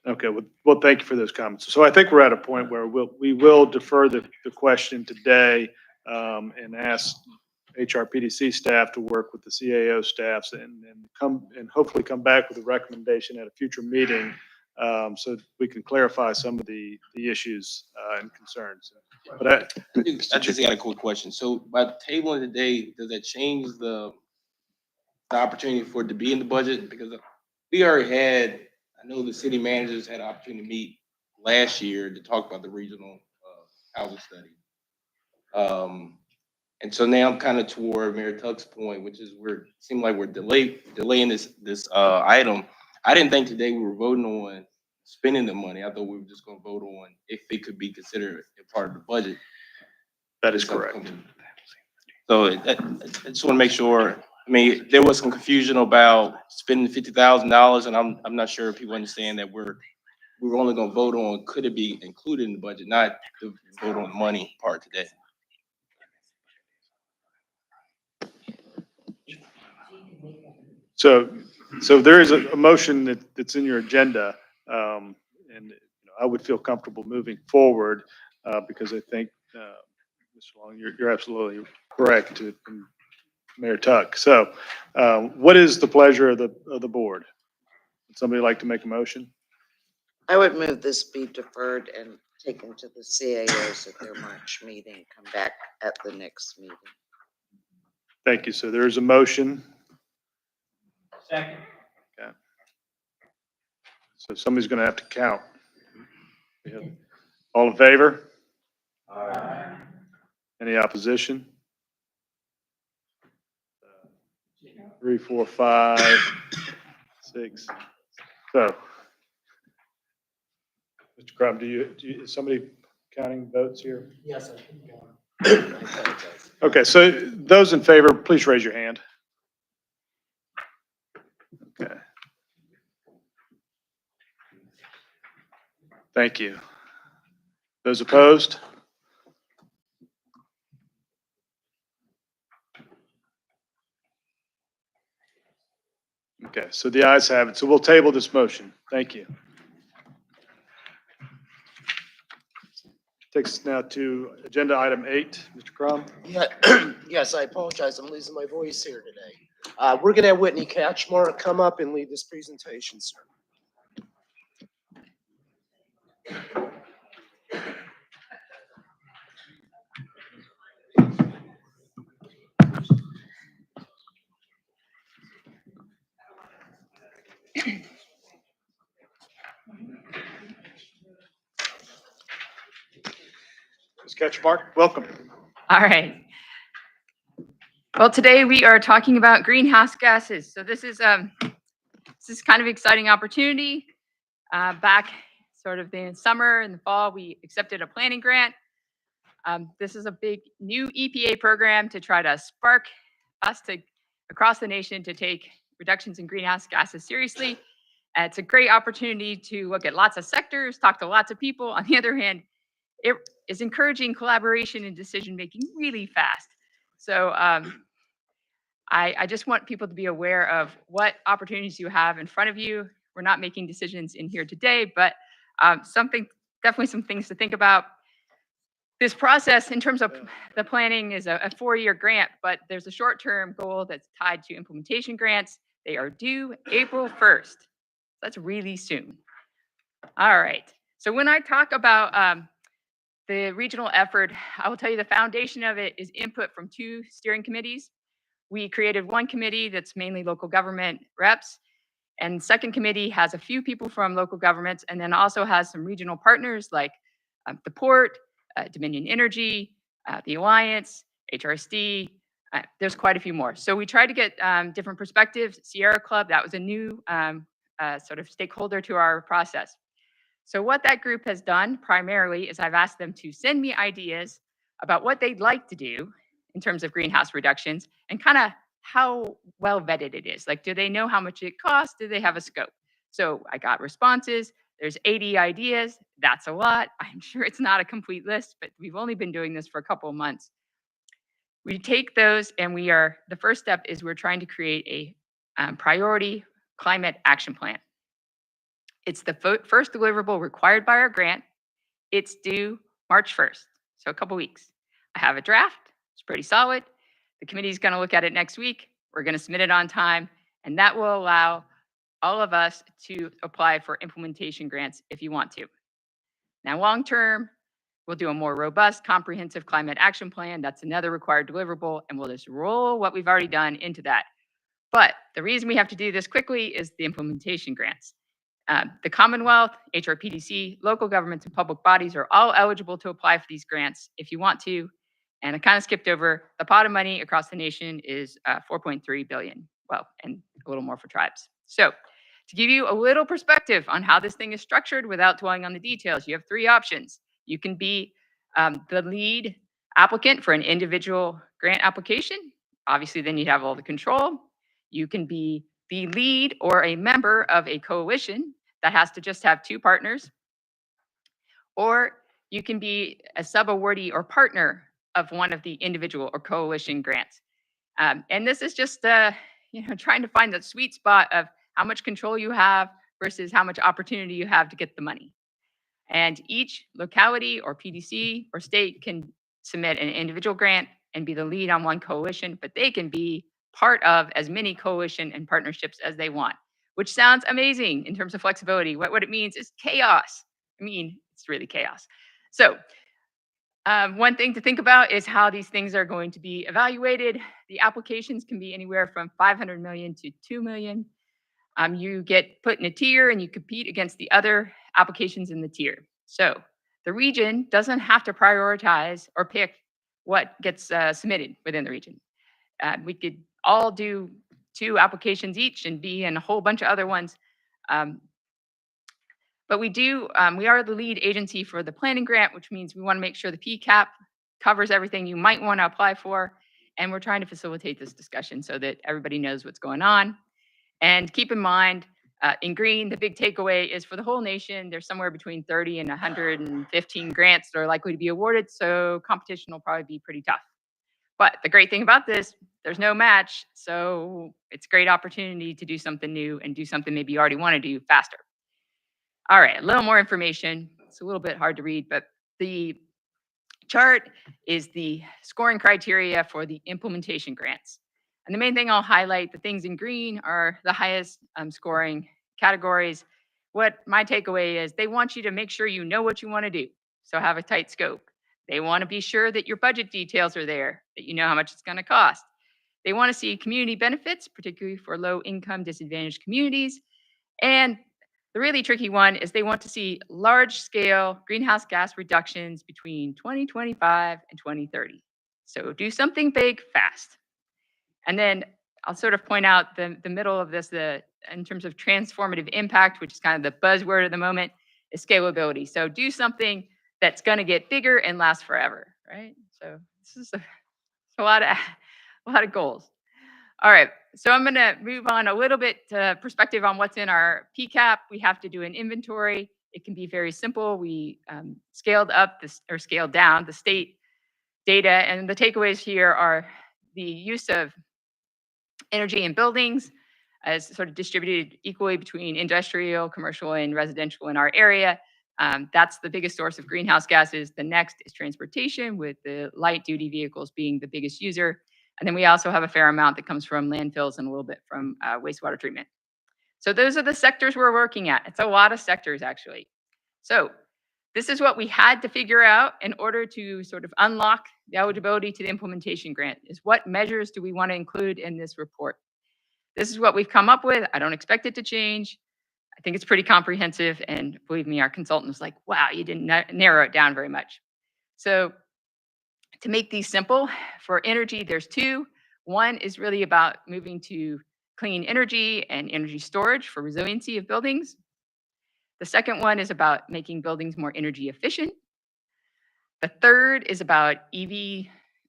Okay, well, thank you for those comments. So I think we're at a point where we will defer the question today and ask HRPDC staff to work with the CAO staffs and hopefully come back with a recommendation at a future meeting so we can clarify some of the issues and concerns. But I just got a quick question. So by tabling today, does that change the opportunity for it to be in the budget? Because we already had, I know the city managers had an opportunity to meet last year to talk about the regional housing study. And so now I'm kind of toward Mayor Tuck's point, which is seem like we're delaying this item. I didn't think today we were voting on spending the money. I thought we were just going to vote on if it could be considered a part of the budget. That is correct. So I just want to make sure. I mean, there was some confusion about spending $50,000, and I'm not sure if people understand that we're only going to vote on could it be included in the budget, not to vote on the money part today. So So there is a motion that's in your agenda. And I would feel comfortable moving forward because I think, Mr. Long, you're absolutely correct, and Mayor Tuck. So what is the pleasure of the board? Would somebody like to make a motion? I would move this be deferred and taken to the CAOs at their March meeting, come back at the next meeting. Thank you. So there's a motion. Second. Okay. So somebody's going to have to count. All in favor? Aye. Any opposition? 3, 4, 5, 6. So, Mr. Crum, is somebody counting votes here? Yes, I can go. Okay, so those in favor, please raise your hand. Okay. Thank you. Those opposed? Okay, so the ayes have it. So we'll table this motion. Thank you. Takes us now to agenda item 8, Mr. Crum. Yeah, yes, I apologize. I'm losing my voice here today. We're gonna have Whitney Catchmark come up and lead this presentation, sir. Ms. Catchmark, welcome. All right. Well, today we are talking about greenhouse gases. So this is kind of exciting opportunity. Back sort of in summer and the fall, we accepted a planning grant. This is a big new EPA program to try to spark us across the nation to take reductions in greenhouse gases seriously. It's a great opportunity to look at lots of sectors, talk to lots of people. On the other hand, it is encouraging collaboration and decision making really fast. So I just want people to be aware of what opportunities you have in front of you. We're not making decisions in here today, but definitely some things to think about. This process in terms of the planning is a 4-year grant, but there's a short-term goal that's tied to implementation grants. They are due April 1st. That's really soon. All right. So when I talk about the regional effort, I will tell you the foundation of it is input from 2 steering committees. We created one committee that's mainly local government reps, and second committee has a few people from local governments, and then also has some regional partners like the port, Dominion Energy, the Alliance, HRSD. There's quite a few more. So we try to get different perspectives. Sierra Club, that was a new sort of stakeholder to our process. So what that group has done primarily is I've asked them to send me ideas about what they'd like to do in terms of greenhouse reductions and kind of how well vetted it is. Like, do they know how much it costs? Do they have a scope? So I got responses. There's 80 ideas. That's a lot. I'm sure it's not a complete list, but we've only been doing this for a couple of months. We take those and the first step is we're trying to create a priority climate action plan. It's the first deliverable required by our grant. It's due March 1st, so a couple weeks. I have a draft. It's pretty solid. The committee is going to look at it next week. We're going to submit it on time, and that will allow all of us to apply for implementation grants if you want to. Now, long term, we'll do a more robust, comprehensive climate action plan. That's another required deliverable, and we'll just roll what we've already done into that. But the reason we have to do this quickly is the implementation grants. The Commonwealth, HRPDC, local governments, and public bodies are all eligible to apply for these grants if you want to. And I kind of skipped over the pot of money across the nation is 4.3 billion. Well, and a little more for tribes. So to give you a little perspective on how this thing is structured without dwelling on the details, you have 3 options. You can be the lead applicant for an individual grant application. Obviously, then you'd have all the control. You can be the lead or a member of a coalition that has to just have 2 partners. Or you can be a sub-awardee or partner of one of the individual or coalition grants. And this is just trying to find the sweet spot of how much control you have versus how much opportunity you have to get the money. And each locality or PDC or state can submit an individual grant and be the lead on one coalition, but they can be part of as many coalition and partnerships as they want, which sounds amazing in terms of flexibility. What it means is chaos. I mean, it's really chaos. So one thing to think about is how these things are going to be evaluated. The applications can be anywhere from 500 million to 2 million. You get put in a tier and you compete against the other applications in the tier. So the region doesn't have to prioritize or pick what gets submitted within the region. We could all do 2 applications each and be in a whole bunch of other ones. But we are the lead agency for the planning grant, which means we want to make sure the PCAP covers everything you might want to apply for. And we're trying to facilitate this discussion so that everybody knows what's going on. And keep in mind, in green, the big takeaway is for the whole nation, there's somewhere between 30 and 115 grants that are likely to be awarded. So competition will probably be pretty tough. But the great thing about this, there's no match. So it's a great opportunity to do something new and do something maybe you already want to do faster. All right, a little more information. It's a little bit hard to read, but the chart is the scoring criteria for the implementation grants. And the main thing I'll highlight, the things in green are the highest scoring categories. What my takeaway is, they want you to make sure you know what you want to do. So have a tight scope. They want to be sure that your budget details are there, that you know how much it's going to cost. They want to see community benefits, particularly for low income disadvantaged communities. And the really tricky one is they want to see large scale greenhouse gas reductions between 2025 and 2030. So do something big fast. And then I'll sort of point out the middle of this, in terms of transformative impact, which is kind of the buzzword at the moment, is scalability. So do something that's going to get bigger and last forever, right? So this is a lot of goals. All right, so I'm going to move on a little bit to perspective on what's in our PCAP. We have to do an inventory. It can be very simple. We scaled down the state data, and the takeaways here are the use of energy in buildings as sort of distributed equally between industrial, commercial, and residential in our area. That's the biggest source of greenhouse gases. The next is transportation, with the light duty vehicles being the biggest user. And then we also have a fair amount that comes from landfills and a little bit from wastewater treatment. So those are the sectors we're working at. It's a lot of sectors, actually. So this is what we had to figure out in order to sort of unlock the eligibility to the implementation grant, is what measures do we want to include in this report? This is what we've come up with. I don't expect it to change. I think it's pretty comprehensive. And believe me, our consultant was like, wow, you didn't narrow it down very much. So to make these simple, for energy, there's 2. One is really about moving to clean energy and energy storage for resiliency of buildings. The second one is about making buildings more energy efficient. The third is about EV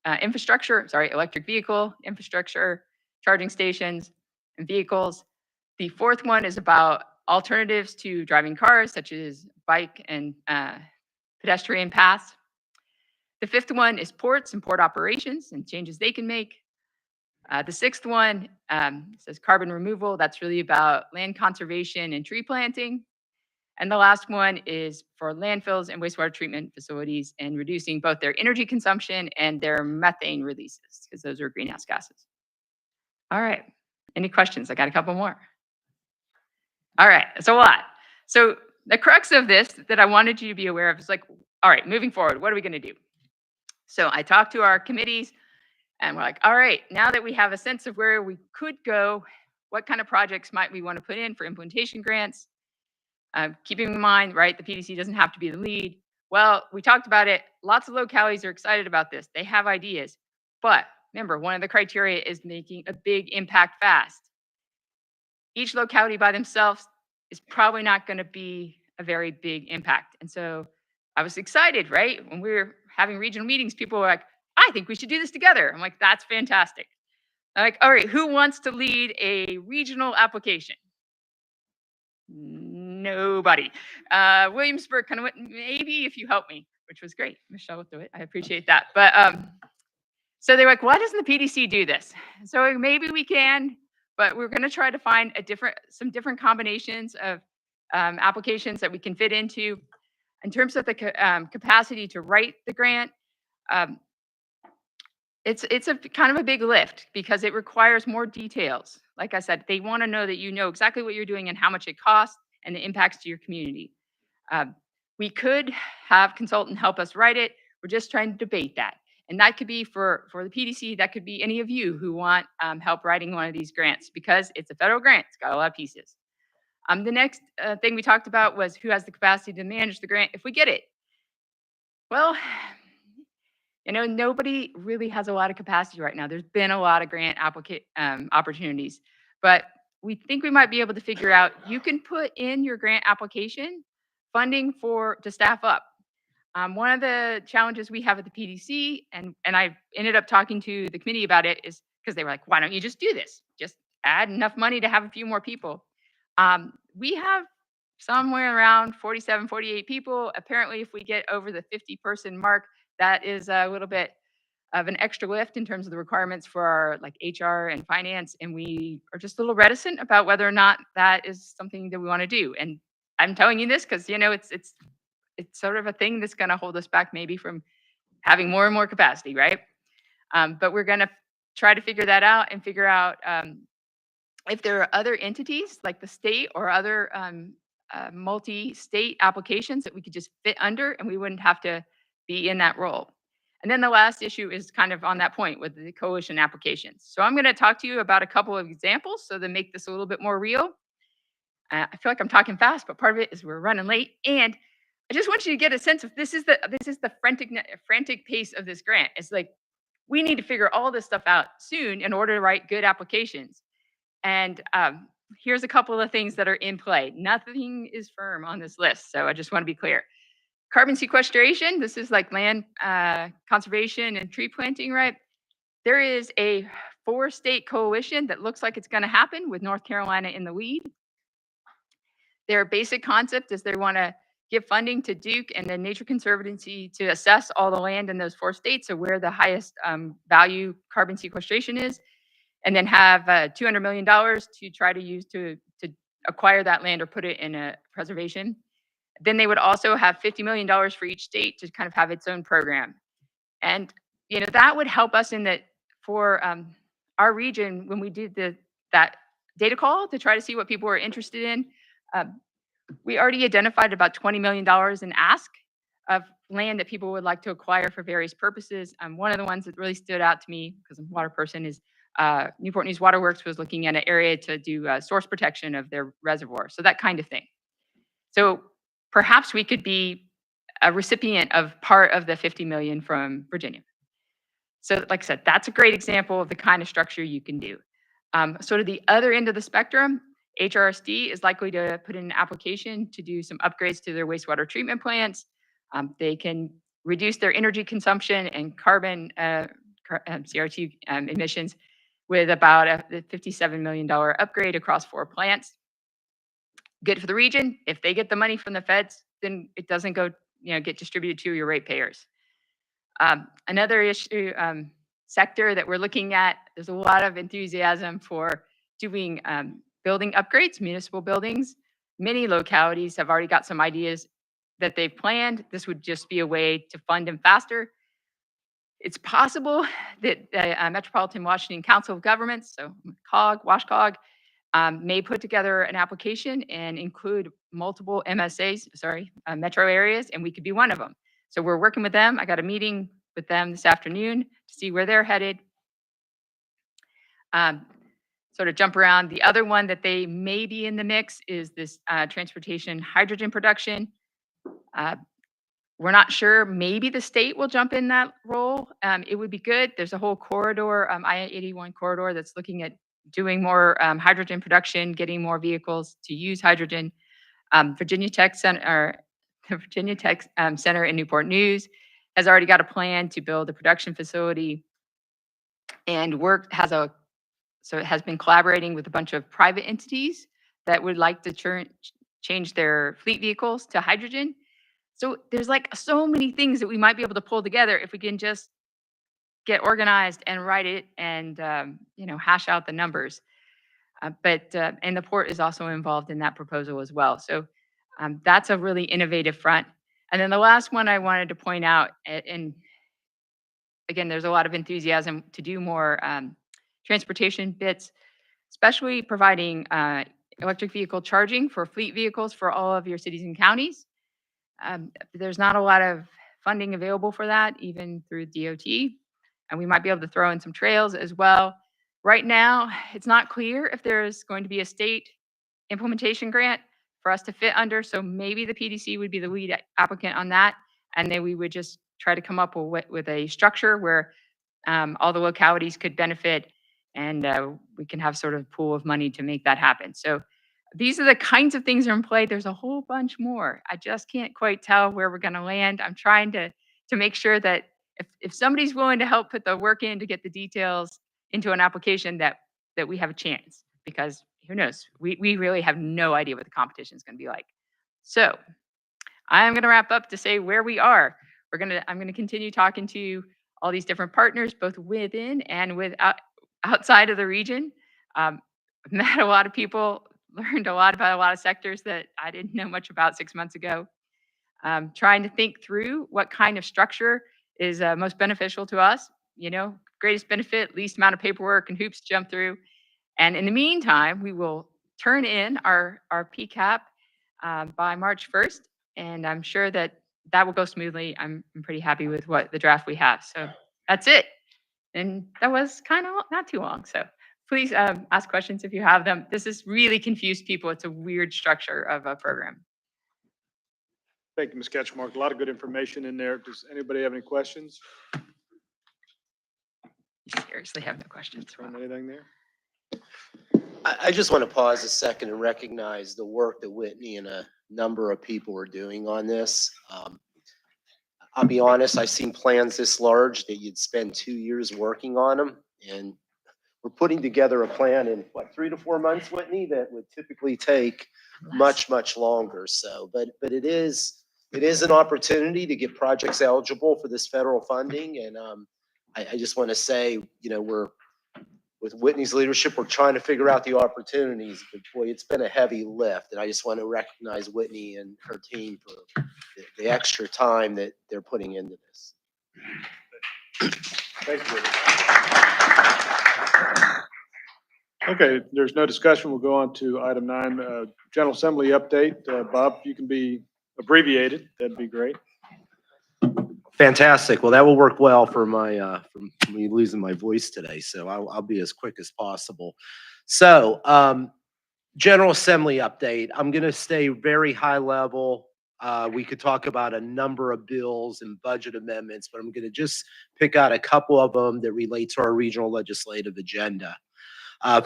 electric vehicle infrastructure, charging stations, and vehicles. The fourth one is about alternatives to driving cars, such as bike and pedestrian paths. The fifth one is ports and port operations and changes they can make. The sixth one says carbon removal. That's really about land conservation and tree planting. And the last one is for landfills and wastewater treatment facilities and reducing both their energy consumption and their methane releases, because those are greenhouse gases. All right, any questions? I got a couple more. All right, it's a lot. So the crux of this that I wanted you to be aware of is like, all right, moving forward, what are we going to do? So I talked to our committees and we're like, all right, now that we have a sense of where we could go, what kind of projects might we want to put in for implementation grants? Keeping in mind, right, the PDC doesn't have to be the lead. Well, we talked about it. Lots of localities are excited about this. They have ideas. But remember, one of the criteria is making a big impact fast. Each locality by themselves is probably not going to be a very big impact. And so I was excited, right? When we were having regional meetings, people were like, I think we should do this together. I'm like, that's fantastic. I'm like, all right, who wants to lead a regional application? Nobody. Williamsburg kind of went, maybe if you help me, which was great. Michelle will do it. I appreciate that. But so they were like, why doesn't the PDC do this? So maybe we can. but we're going to try to find some different combinations of applications that we can fit into. In terms of the capacity to write the grant, um, it's a kind of a big lift because it requires more details. Like I said, they want to know that you know exactly what you're doing and how much it costs and the impacts to your community. We could have consultant help us write it. We're just trying to debate that. And that could be for the PDC, that could be any of you who want help writing one of these grants because it's a federal grant. It's got a lot of pieces. The next thing we talked about was who has the capacity to manage the grant if we get it. Well, nobody really has a lot of capacity right now. There's been a lot of grant opportunities, but we think we might be able to figure out, you can put in your grant application funding to staff up. One of the challenges we have at the PDC, and I ended up talking to the committee about it, is because they were like, why don't you just do this? Just add enough money to have a few more people. We have somewhere around 47, 48 people. Apparently, if we get over the 50-person mark, that is a little bit of an extra lift in terms of the requirements for our HR and finance. And we are just a little reticent about whether or not that is something that we want to do. And I'm telling you this because, it's sort of a thing that's going to hold us back maybe from having more and more capacity, right? But we're going to try to figure that out and figure out if there are other entities like the state or other multi-state applications that we could just fit under and we wouldn't have to be in that role. And then the last issue is kind of on that point with the coalition applications. So I'm going to talk to you about a couple of examples so to make this a little bit more real. I feel like I'm talking fast, but part of it is we're running late. And I just want you to get a sense of this is the frantic pace of this grant. It's like we need to figure all this stuff out soon in order to write good applications. And here's a couple of things that are in play. Nothing is firm on this list, so I just want to be clear. Carbon sequestration, this is like land conservation and tree planting, right? There is a 4-state coalition that looks like it's going to happen with North Carolina in the lead. Their basic concept is they want to give funding to Duke and the Nature Conservancy to assess all the land in those 4 states, so where the highest value carbon sequestration is, and then have $200 million to try to use to acquire that land or put it in a preservation. Then they would also have $50 million for each state to kind of have its own program. And, that would help us in that for our region, when we did that data call to try to see what people were interested in, we already identified about $20 million in ask of land that people would like to acquire for various purposes. One of the ones that really stood out to me, because I'm a water person, is Newport News Water Works was looking at an area to do source protection of their reservoir. So that kind of thing. So perhaps we could be a recipient of part of the 50 million from Virginia. So like I said, that's a great example of the kind of structure you can do. Sort of the other end of the spectrum, HRSD is likely to put in an application to do some upgrades to their wastewater treatment plants. They can reduce their energy consumption and carbon CRT emissions with about a $57 million upgrade across 4 plants. Good for the region. If they get the money from the feds, then it doesn't go, get distributed to your ratepayers. Another issue, sector that we're looking at, there's a lot of enthusiasm for doing building upgrades, municipal buildings. Many localities have already got some ideas that they've planned. This would just be a way to fund them faster. It's possible that the Metropolitan Washington Council of Governments, so WashCOG, may put together an application and include multiple MSAs, metro areas, and we could be one of them. So we're working with them. I got a meeting with them this afternoon to see where they're headed. Sort of jump around. The other one that they may be in the mix is this transportation hydrogen production. We're not sure. Maybe the state will jump in that role. It would be good. There's a whole corridor, I-81 corridor, that's looking at doing more hydrogen production, getting more vehicles to use hydrogen. Virginia Tech Center, the Virginia Tech Center in Newport News has already got a plan to build a production facility, and it has been collaborating with a bunch of private entities that would like to change their fleet vehicles to hydrogen. So there's like so many things that we might be able to pull together if we can just get organized and write it and hash out the numbers. And the port is also involved in that proposal as well. So that's a really innovative front. And then the last one I wanted to point out, and again, there's a lot of enthusiasm to do more transportation bits, especially providing electric vehicle charging for fleet vehicles for all of your cities and counties. There's not a lot of funding available for that, even through DOT, and we might be able to throw in some trails as well. Right now, it's not clear if there's going to be a state implementation grant for us to fit under, so maybe the PDC would be the lead applicant on that, and then we would just try to come up with a structure where all the localities could benefit, and we can have sort of a pool of money to make that happen. So these are the kinds of things that are in play. There's a whole bunch more. I just can't quite tell where we're going to land. I'm trying to make sure that if somebody's willing to help put the work in to get the details into an application, that we have a chance, because who knows? We really have no idea what the competition is going to be like. So I'm going to wrap up to say where we are. I'm going to continue talking to all these different partners, both within and outside of the region. I've met a lot of people, learned a lot about a lot of sectors that I didn't know much about 6 months ago. Trying to think through what kind of structure is most beneficial to us. Greatest benefit, least amount of paperwork and hoops to jump through. And in the meantime, we will turn in our PCAP by March 1st, and I'm sure that will go smoothly. I'm pretty happy with what the draft we have. So that's it. And that was kind of not too long. So please ask questions if you have them. This has really confused people. It's a weird structure of a program. Thank you, Ms. Ketchmark. A lot of good information in there. Does anybody have any questions? Seriously, have no questions. Anything there? I just want to pause a second and recognize the work that Whitney and a number of people are doing on this. I'll be honest, I've seen plans this large that you'd spend 2 years working on them, and we're putting together a plan in, 3 to 4 months, Whitney, that would typically take much longer. So, but it is an opportunity to get projects eligible for this federal funding, and I just want to say, with Whitney's leadership, we're trying to figure out the opportunities, but boy, it's been a heavy lift. And I just want to recognize Whitney and her team for the extra time that they're putting into this. Thank you. Okay, there's no discussion. We'll go on to item 9, General Assembly update. Bob, if you can be abbreviated, that'd be great. Fantastic. Well, that will work well for from me losing my voice today. So I'll be as quick as possible. So, General Assembly update. I'm going to stay very high level. We could talk about a number of bills and budget amendments, but I'm going to just pick out a couple of them that relate to our regional legislative agenda.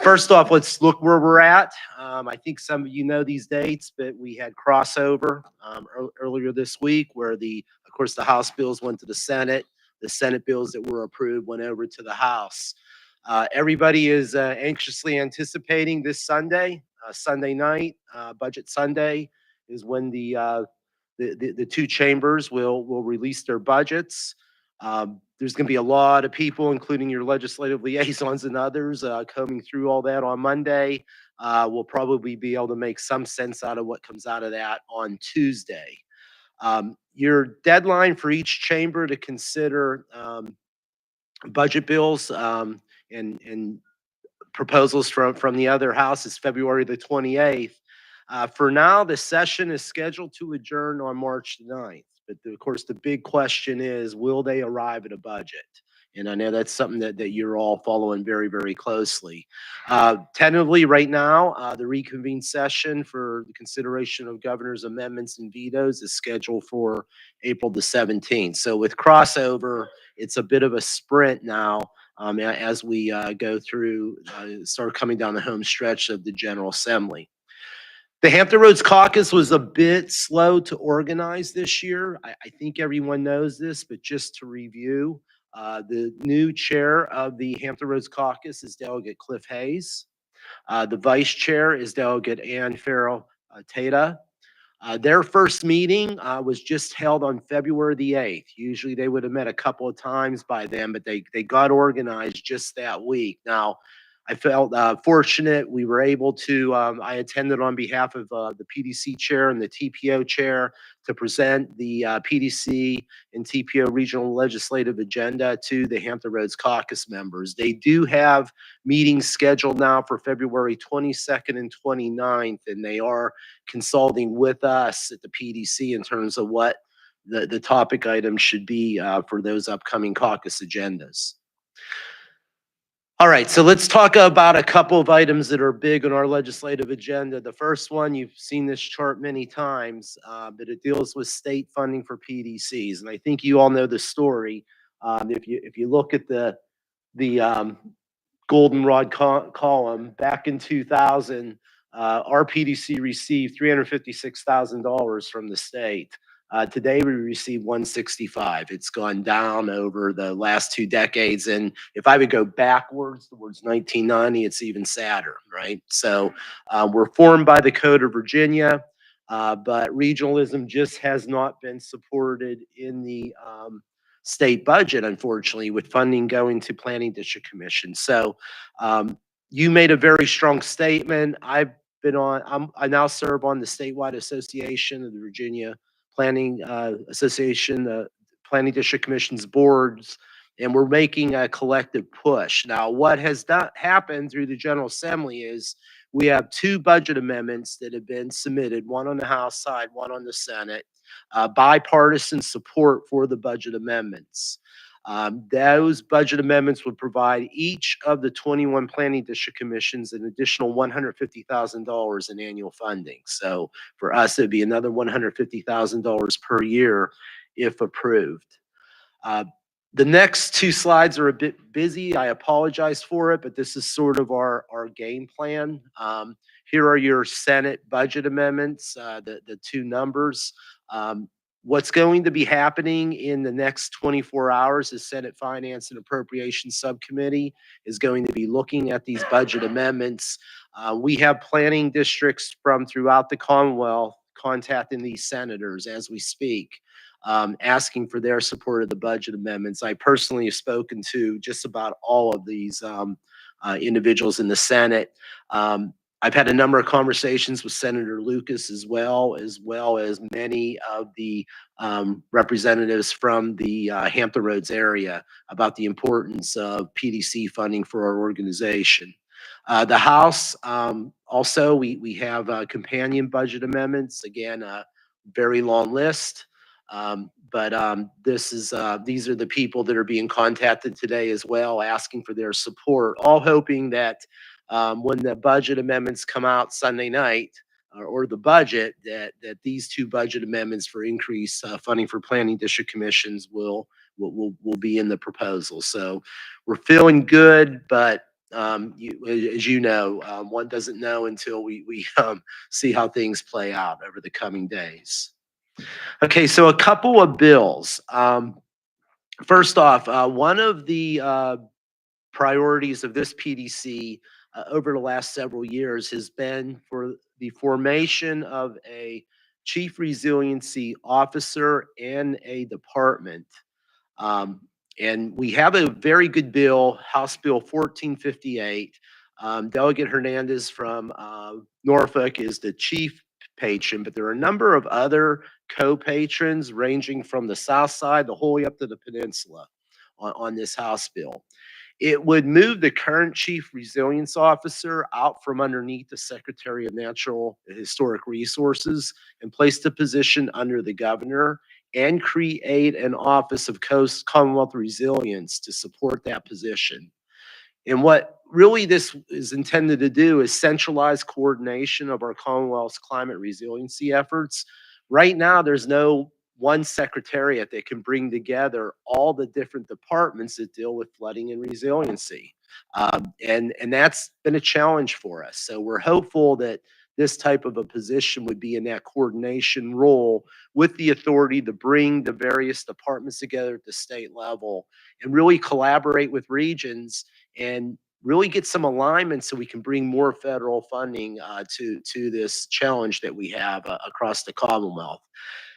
First off, let's look where we're at. I think some of you know these dates, but we had crossover earlier this week where of course, the House bills went to the Senate. The Senate bills that were approved went over to the House. Everybody is anxiously anticipating this Sunday, Sunday night, Budget Sunday, is when the two chambers will release their budgets. There's going to be a lot of people, including your legislative liaisons and others, combing through all that on Monday. We'll probably be able to make some sense out of what comes out of that on Tuesday. Your deadline for each chamber to consider budget bills and proposals from the other house is February the 28th. For now, the session is scheduled to adjourn on March 9th. But of course, the big question is, will they arrive at a budget? And I know that's something that you're all following very, very closely. Tentatively, right now, the reconvened session for the consideration of governor's amendments and vetoes is scheduled for April the 17th. So with crossover, it's a bit of a sprint now as we go through, start coming down the home stretch of the General Assembly. The Hampton Roads Caucus was a bit slow to organize this year. I think everyone knows this, but just to review, the new chair of the Hampton Roads Caucus is Delegate Cliff Hayes. The vice chair is Delegate Ann Farrell Tata. Their first meeting was just held on February the 8th. Usually they would have met a couple of times by then, but they got organized just that week. Now, I felt fortunate. We were able to, I attended on behalf of the PDC chair and the TPO chair to present the PDC and TPO regional legislative agenda to the Hampton Roads caucus members. They do have meetings scheduled now for February 22nd and 29th, and they are consulting with us at the PDC in terms of what the topic items should be for those upcoming caucus agendas. All right, so let's talk about a couple of items that are big on our legislative agenda. The first one, you've seen this chart many times, but it deals with state funding for PDCs. And I think you all know the story. If you look at the goldenrod column, back in 2000, our PDC received $356,000 from the state. Today we receive 165. It's gone down over the last 2 decades. And if I would go backwards towards 1990, it's even sadder, right? So we're formed by the Code of Virginia, but regionalism just has not been supported in the state budget, unfortunately, with funding going to planning district commission. So you made a very strong statement. I now serve on the statewide association of the Virginia Planning Association, the Planning District Commission's boards, and we're making a collective push. Now, what has happened through the General Assembly is we have 2 budget amendments that have been submitted, one on the House side, one on the Senate, bipartisan support for the budget amendments. Those budget amendments would provide each of the 21 planning district commissions an additional $150,000 in annual funding. So for us, it'd be another $150,000 per year if approved. The next 2 slides are a bit busy. I apologize for it, but this is sort of our game plan. Here are your Senate budget amendments, the 2 numbers. What's going to be happening in the next 24 hours is Senate Finance and Appropriations Subcommittee is going to be looking at these budget amendments. We have planning districts from throughout the Commonwealth contacting these senators as we speak, asking for their support of the budget amendments. I personally have spoken to just about all of these individuals in the Senate. I've had a number of conversations with Senator Lucas as well as many of the representatives from the Hampton Roads area about the importance of PDC funding for our organization. The House, also, we have companion budget amendments. Again, a very long list. These are the people that are being contacted today as well, asking for their support, all hoping that when the budget amendments come out Sunday night, or the budget, that these 2 budget amendments for increased funding for planning district commissions will be in the proposal. So we're feeling good, but as you know, one doesn't know until we see how things play out over the coming days. Okay, so a couple of bills. First off, one of the priorities of this PDC over the last several years has been for the formation of a chief resiliency officer and a department. And we have a very good bill, House Bill 1458. Delegate Hernandez from Norfolk is the chief patron, but there are a number of other co-patrons ranging from the south side the whole way up to the peninsula on this House bill. It would move the current chief resilience officer out from underneath the Secretary of Natural and Historic Resources and place the position under the governor and create an Office of Commonwealth Resilience to support that position. And what really this is intended to do is centralize coordination of our Commonwealth's climate resiliency efforts. Right now, there's no one secretariat that can bring together all the different departments that deal with flooding and resiliency. And that's been a challenge for us. So we're hopeful that this type of a position would be in that coordination role with the authority to bring the various departments together at the state level and really collaborate with regions and really get some alignment so we can bring more federal funding to this challenge that we have across the Commonwealth.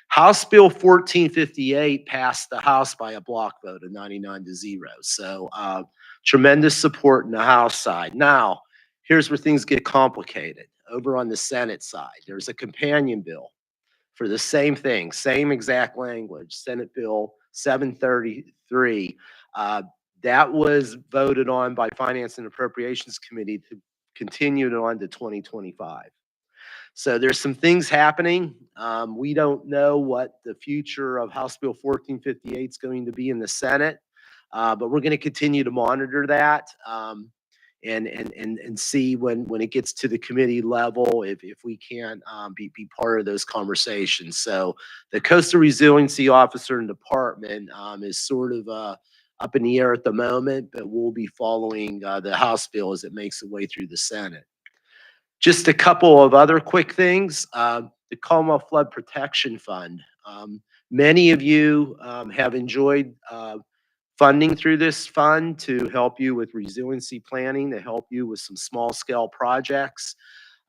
House Bill 1458 passed the House by a block vote of 99-0. So tremendous support in the House side. Now, here's where things get complicated. Over on the Senate side, there's a companion bill for the same thing, same exact language, Senate Bill 733. That was voted on by Finance and Appropriations Committee to continue it on to 2025. So there's some things happening. We don't know what the future of House Bill 1458 is going to be in the Senate, but we're going to continue to monitor that. And see when it gets to the committee level if we can't be part of those conversations. So the Coastal Resiliency Officer and Department is sort of up in the air at the moment, but we'll be following the House bill as it makes its way through the Senate. Just a couple of other quick things. The Commonwealth Flood Protection Fund. Many of you have enjoyed funding through this fund to help you with resiliency planning, to help you with some small scale projects.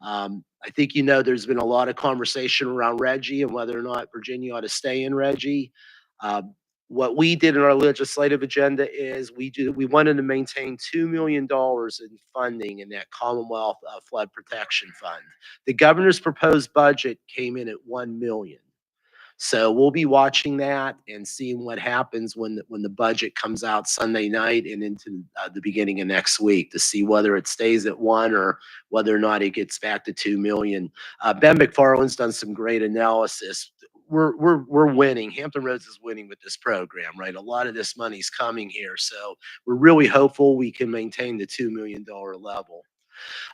I think you know there's been a lot of conversation around RGGI and whether or not Virginia ought to stay in RGGI. What we did in our legislative agenda is we wanted to maintain $2 million in funding in that Commonwealth Flood Protection Fund. The governor's proposed budget came in at $1 million. So we'll be watching that and seeing what happens when the budget comes out Sunday night and into the beginning of next week to see whether it stays at 1 or whether or not it gets back to 2 million. Ben McFarland's done some great analysis. We're winning. Hampton Roads is winning with this program, right? A lot of this money's coming here. So we're really hopeful we can maintain the $2 million level.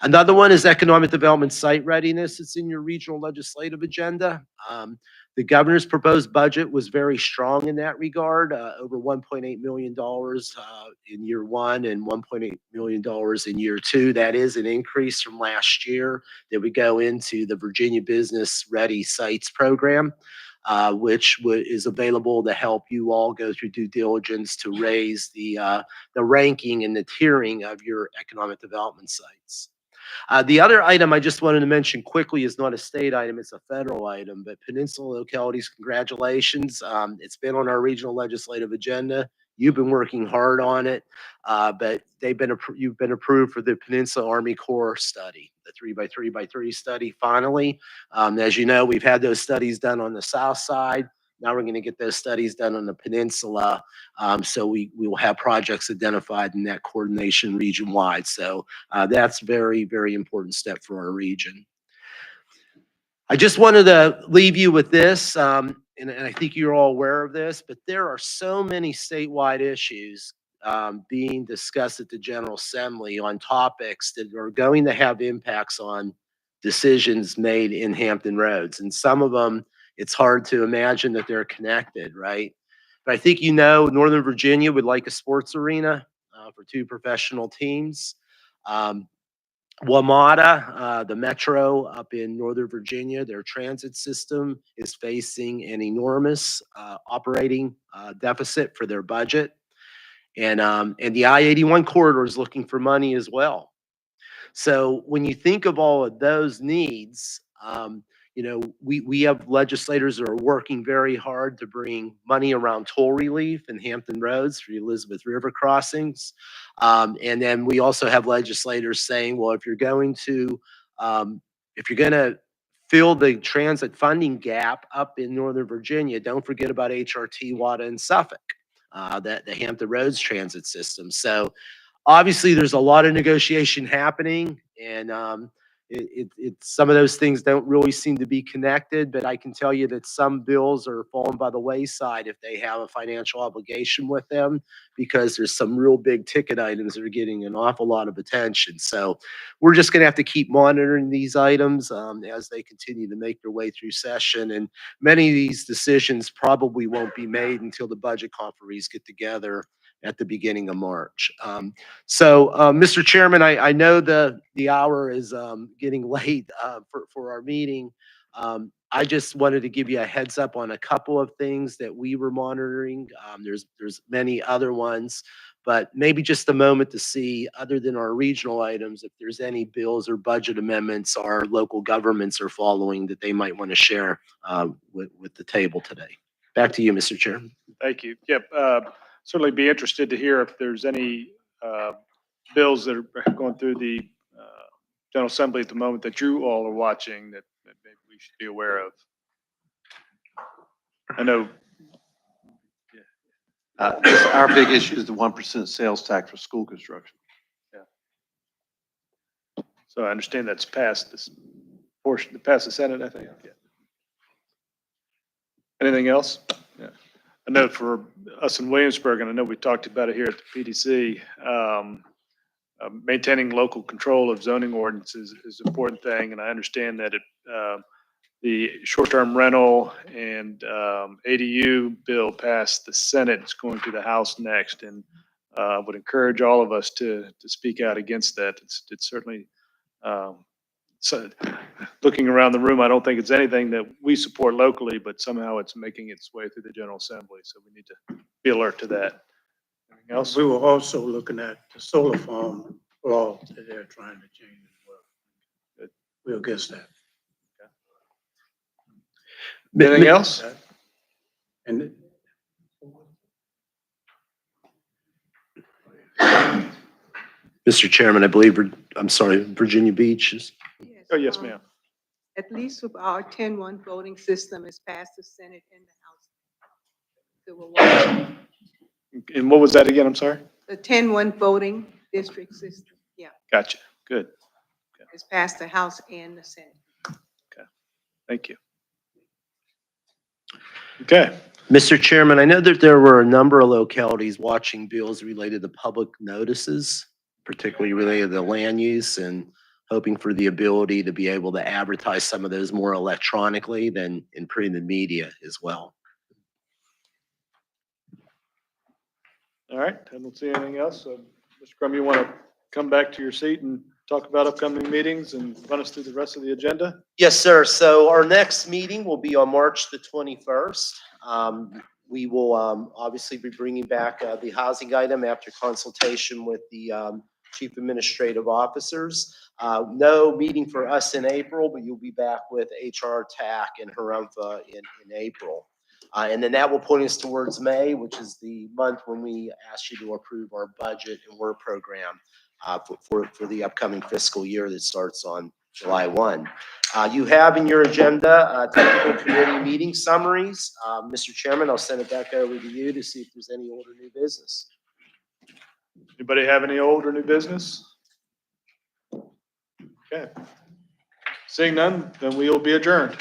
Another one is economic development site readiness. It's in your regional legislative agenda. The governor's proposed budget was very strong in that regard, over $1.8 million in year one and $1.8 million in year two. That is an increase from last year that we go into the Virginia Business Ready Sites program, which is available to help you all go through due diligence to raise the ranking and the tiering of your economic development sites. The other item I just wanted to mention quickly is not a state item, it's a federal item, but Peninsula Localities, congratulations. It's been on our regional legislative agenda. You've been working hard on it, but you've been approved for the Peninsula Army Corps study, the 3x3x3 study finally. As you know, we've had those studies done on the south side. Now we're going to get those studies done on the peninsula. So we will have projects identified in that coordination region wide. So that's very, very important step for our region. I just wanted to leave you with this, and I think you're all aware of this, but there are so many statewide issues being discussed at the General Assembly on topics that are going to have impacts on decisions made in Hampton Roads. And some of them, it's hard to imagine that they're connected, right? But I think you know Northern Virginia would like a sports arena for 2 professional teams. WMATA, the metro up in Northern Virginia, their transit system is facing an enormous operating deficit for their budget. And the I-81 corridor is looking for money as well. So when you think of all of those needs, you know, we have legislators that are working very hard to bring money around toll relief in Hampton Roads for Elizabeth River crossings. And then we also have legislators saying, well, if you're going to fill the transit funding gap up in Northern Virginia, don't forget about HRT, WADA, and Suffolk, the Hampton Roads transit system. So obviously there's a lot of negotiation happening, and some of those things don't really seem to be connected, but I can tell you that some bills are falling by the wayside if they have a financial obligation with them, because there's some real big ticket items that are getting an awful lot of attention. So we're just going to have to keep monitoring these items as they continue to make their way through session. And many of these decisions probably won't be made until the budget conferees get together at the beginning of March. Mr. Chairman, I know the hour is getting late for our meeting. I just wanted to give you a heads up on a couple of things that we were monitoring. There's many other ones, but maybe just a moment to see, other than our regional items, if there's any bills or budget amendments our local governments are following that they might want to share with the table today. Back to you, Mr. Chairman. Thank you. Yep, certainly be interested to hear if there's any bills that are going through the General Assembly at the moment that you all are watching that maybe we should be aware of. I know. Our big issue is the 1% sales tax for school construction. So I understand that's passed this portion, passed the Senate, I think. Yeah. Anything else? Yeah. I know for us in Williamsburg, and I know we talked about it here at the PDC, maintaining local control of zoning ordinances is an important thing. And I understand that the short-term rental and ADU bill passed the Senate. It's going to the House next, and would encourage all of us to speak out against that. It's certainly, so looking around the room, I don't think it's anything that we support locally, but somehow it's making its way through the General Assembly. So we need to be alert to that. Anything else? We were also looking at the solar farm law that they're trying to change as well. Good. We're against that. Anything else? And Mr. Chairman, I believe, I'm sorry, Virginia Beach is. Oh, yes, ma'am. At least with our 10-1 voting system is passed the Senate and the House. So we're watching. And what was that again? I'm sorry. The 10-1 voting district system, yeah, Gotcha. Good. it's passed the House and the Senate. Thank you. Okay. Mr. Chairman, I know that there were a number of localities watching bills related to public notices, particularly related to land use, and hoping for the ability to be able to advertise some of those more electronically than in printed media as well. All right. I don't see anything else. So, Mr. Crum, you want to come back to your seat and talk about upcoming meetings and run us through the rest of the agenda? Yes, sir. So our next meeting will be on March the 21st. We will obviously be bringing back the housing item after consultation with the chief administrative officers. No meeting for us in April, but you'll be back with HR, TAC, and HRPDC in April. And then that will point us towards May, which is the month when we ask you to approve our budget and work program for the upcoming fiscal year that starts on July 1. You have in your agenda technical committee meeting summaries. Mr. Chairman, I'll send it back over to you to see if there's any old or new business. Anybody have any old or new business? Okay. Seeing none, then we will be adjourned.